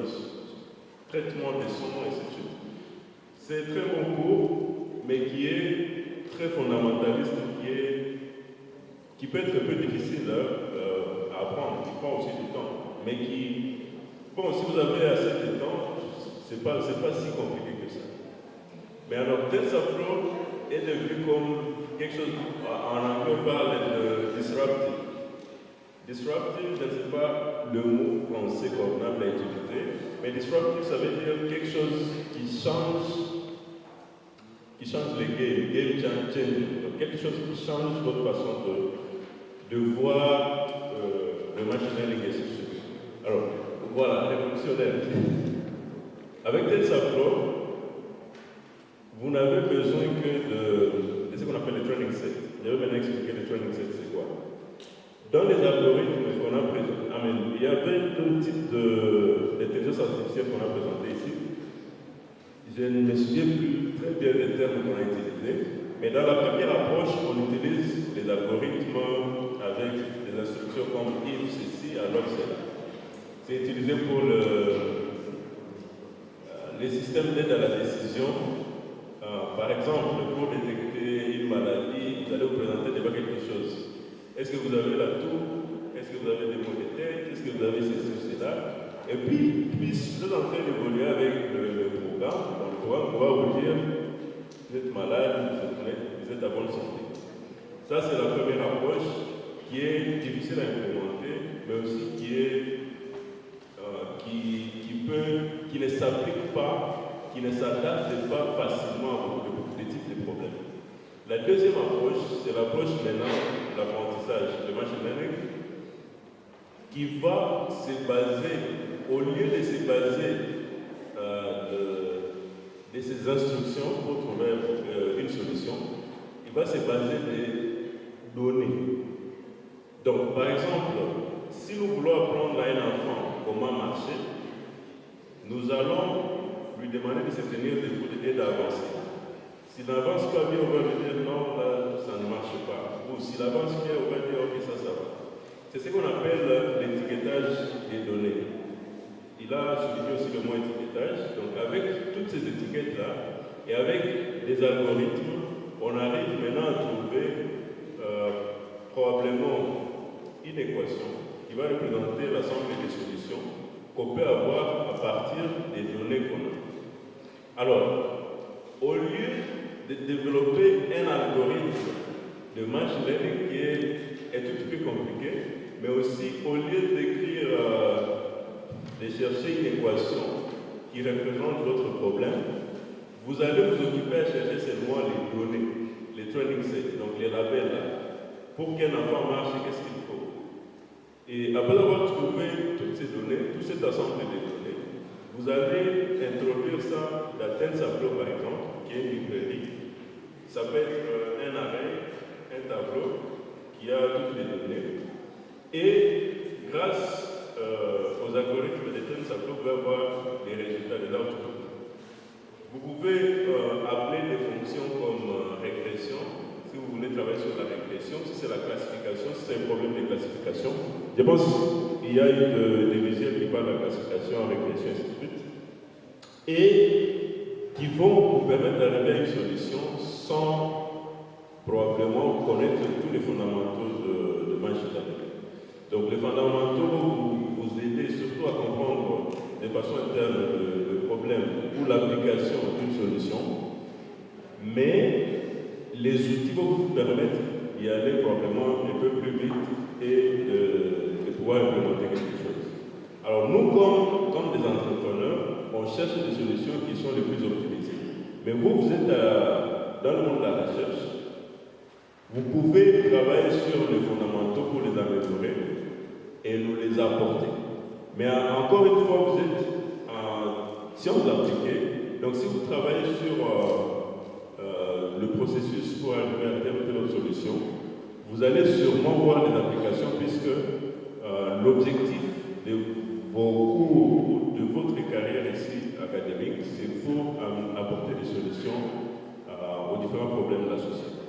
traitement des sons, et ainsi de suite. C'est très bon cours, mais qui est très fondamentaliste, qui peut être un peu difficile à apprendre, qui prend aussi du temps, mais qui, bon, si vous avez assez de temps, c'est pas si compliqué que ça. Mais alors, TensorFlow est devenu comme quelque chose, en anglais on parle de disruptive. Disruptive, je ne sais pas le mot français convenable à utiliser, mais disruptive, ça veut dire quelque chose qui change les game changing, quelque chose qui change votre façon de voir le machine learning et ainsi de suite. Alors, voilà, révolutionnaire. Avec TensorFlow, vous n'avez besoin que de ce qu'on appelle le training set. Je vais maintenant expliquer le training set, c'est quoi. Dans les algorithmes qu'on a présentés, il y avait deux types d'intelligence artificielle qu'on a présentés ici. Je ne me souviens plus très bien des termes qu'on a utilisés, mais dans la première approche, on utilise les algorithmes avec des instructions comme if ceci, alors cela. C'est utilisé pour les systèmes d'aide à la décision. Par exemple, pour détecter une maladie, vous allez vous présenter devant quelque chose. Est-ce que vous avez la toux? Est-ce que vous avez des maux de tête? Est-ce que vous avez ceci ou cela? Et puis vous êtes en train d'évoluer avec le programme. Dans le programme, on va vous dire, vous êtes malade, vous êtes à bonne santé. Ça, c'est la première approche qui est difficile à implémenter, mais aussi qui ne s'applique pas, qui ne s'adapte pas facilement à beaucoup de types de problèmes. La deuxième approche, c'est l'approche maintenant de l'apprentissage de machine learning, qui va se baser, au lieu de se baser de ces instructions pour trouver une solution, il va se baser des données. Donc, par exemple, si nous voulons apprendre à un enfant comment marcher, nous allons lui demander de se tenir debout et d'avancer. S'il n'avance pas bien, on va lui dire non, là, ça ne marche pas. Ou s'il avance bien, on va dire ok, ça va. C'est ce qu'on appelle l'étiquetage des données. Il a souligné aussi le mot étiquetage. Donc, avec toutes ces étiquettes-là et avec des algorithmes, on arrive maintenant à trouver probablement une équation qui va représenter l'ensemble des solutions qu'on peut avoir à partir des données qu'on a. Alors, au lieu de développer un algorithme de machine learning qui est tout petit peu compliqué, mais aussi au lieu d'écrire, de chercher une équation qui représente votre problème, vous allez vous occuper à chercher seulement les données, les training sets, donc les labels là. Pour qu'un enfant marche, qu'est-ce qu'il faut? Et après avoir trouvé toutes ces données, tout cet ensemble de données, vous allez introduire ça dans TensorFlow par exemple, qui est une librairie. Ça peut être un array, un tableau qui a toutes les données. Et grâce aux algorithmes de TensorFlow, vous pouvez avoir des résultats de l'output. Vous pouvez appeler des fonctions comme régression. Si vous voulez travailler sur la régression, si c'est la classification, si c'est un problème de classification, je pense qu'il y a des visuels qui parlent de la classification, régression, et ainsi de suite, et qui vont vous permettre d'arriver à une solution sans probablement connaître tous les fondamentaux de machine learning. Donc les fondamentaux vont vous aider surtout à comprendre de façon interne le problème ou l'application d'une solution, mais les outils vont vous permettre d'y aller probablement un peu plus vite et de pouvoir implémenter quelque chose. Alors nous, comme des entrepreneurs, on cherche des solutions qui sont les plus optimisées. Mais vous êtes dans le monde de la recherche, vous pouvez travailler sur les fondamentaux pour les améliorer et nous les apporter. Mais encore une fois, vous êtes en sciences appliquées, donc si vous travaillez sur le processus pour arriver à telle ou telle autre solution, vous allez sûrement voir des applications puisque l'objectif de vos cours, de votre carrière ici académique, c'est pour apporter des solutions aux différents problèmes de la société.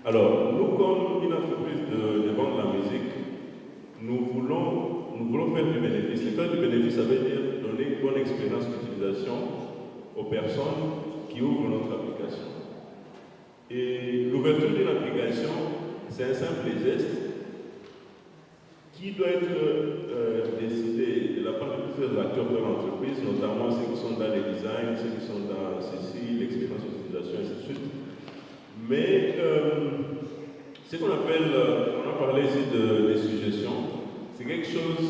Alors, nous, comme une entreprise de vente de la musique, nous voulons faire du bénéfice. Et faire du bénéfice, ça veut dire donner une bonne expérience d'utilisation aux personnes qui ouvrent notre application. Et l'ouverture d'une application, c'est un simple geste qui doit être décidé de la part de plusieurs acteurs de l'entreprise, notamment ceux qui sont dans les designs, ceux qui sont dans ceci, l'expérience d'utilisation, et ainsi de suite. Mais ce qu'on appelle, on a parlé ici des suggestions, c'est quelque chose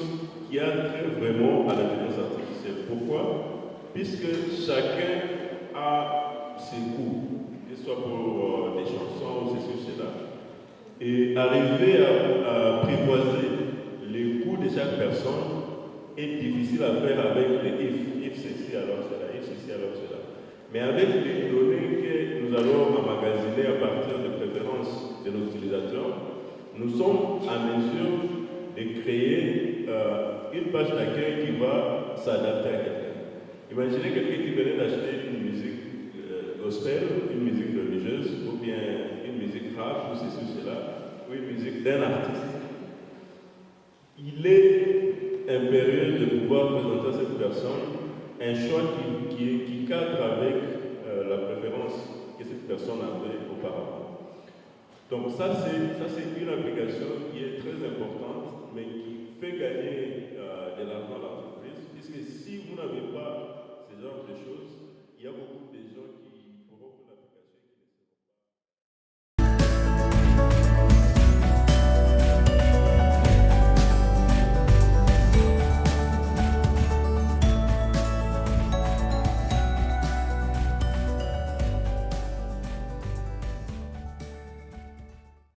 qui a trait vraiment à l'intelligence artificielle. Pourquoi? Puisque chacun a ses goûts, que ce soit pour des chansons ou ceci ou cela. Et arriver à apprivoiser les goûts de chaque personne est difficile à faire avec les if ceci alors cela, if ceci alors cela. Mais avec les données que nous allons emmagasiner à partir des préférences de nos utilisateurs, nous sommes en mesure de créer une page d'accueil qui va s'adapter à quelqu'un. Imaginez quelqu'un qui venait d'acheter une musique gospel, une musique religieuse, ou bien une musique rap, ou ceci ou cela, ou une musique d'un artiste. Il est impérieux de pouvoir présenter à cette personne un choix qui cadre avec la préférence que cette personne avait auparavant. Donc ça c'est une application qui est très importante, mais qui fait gagner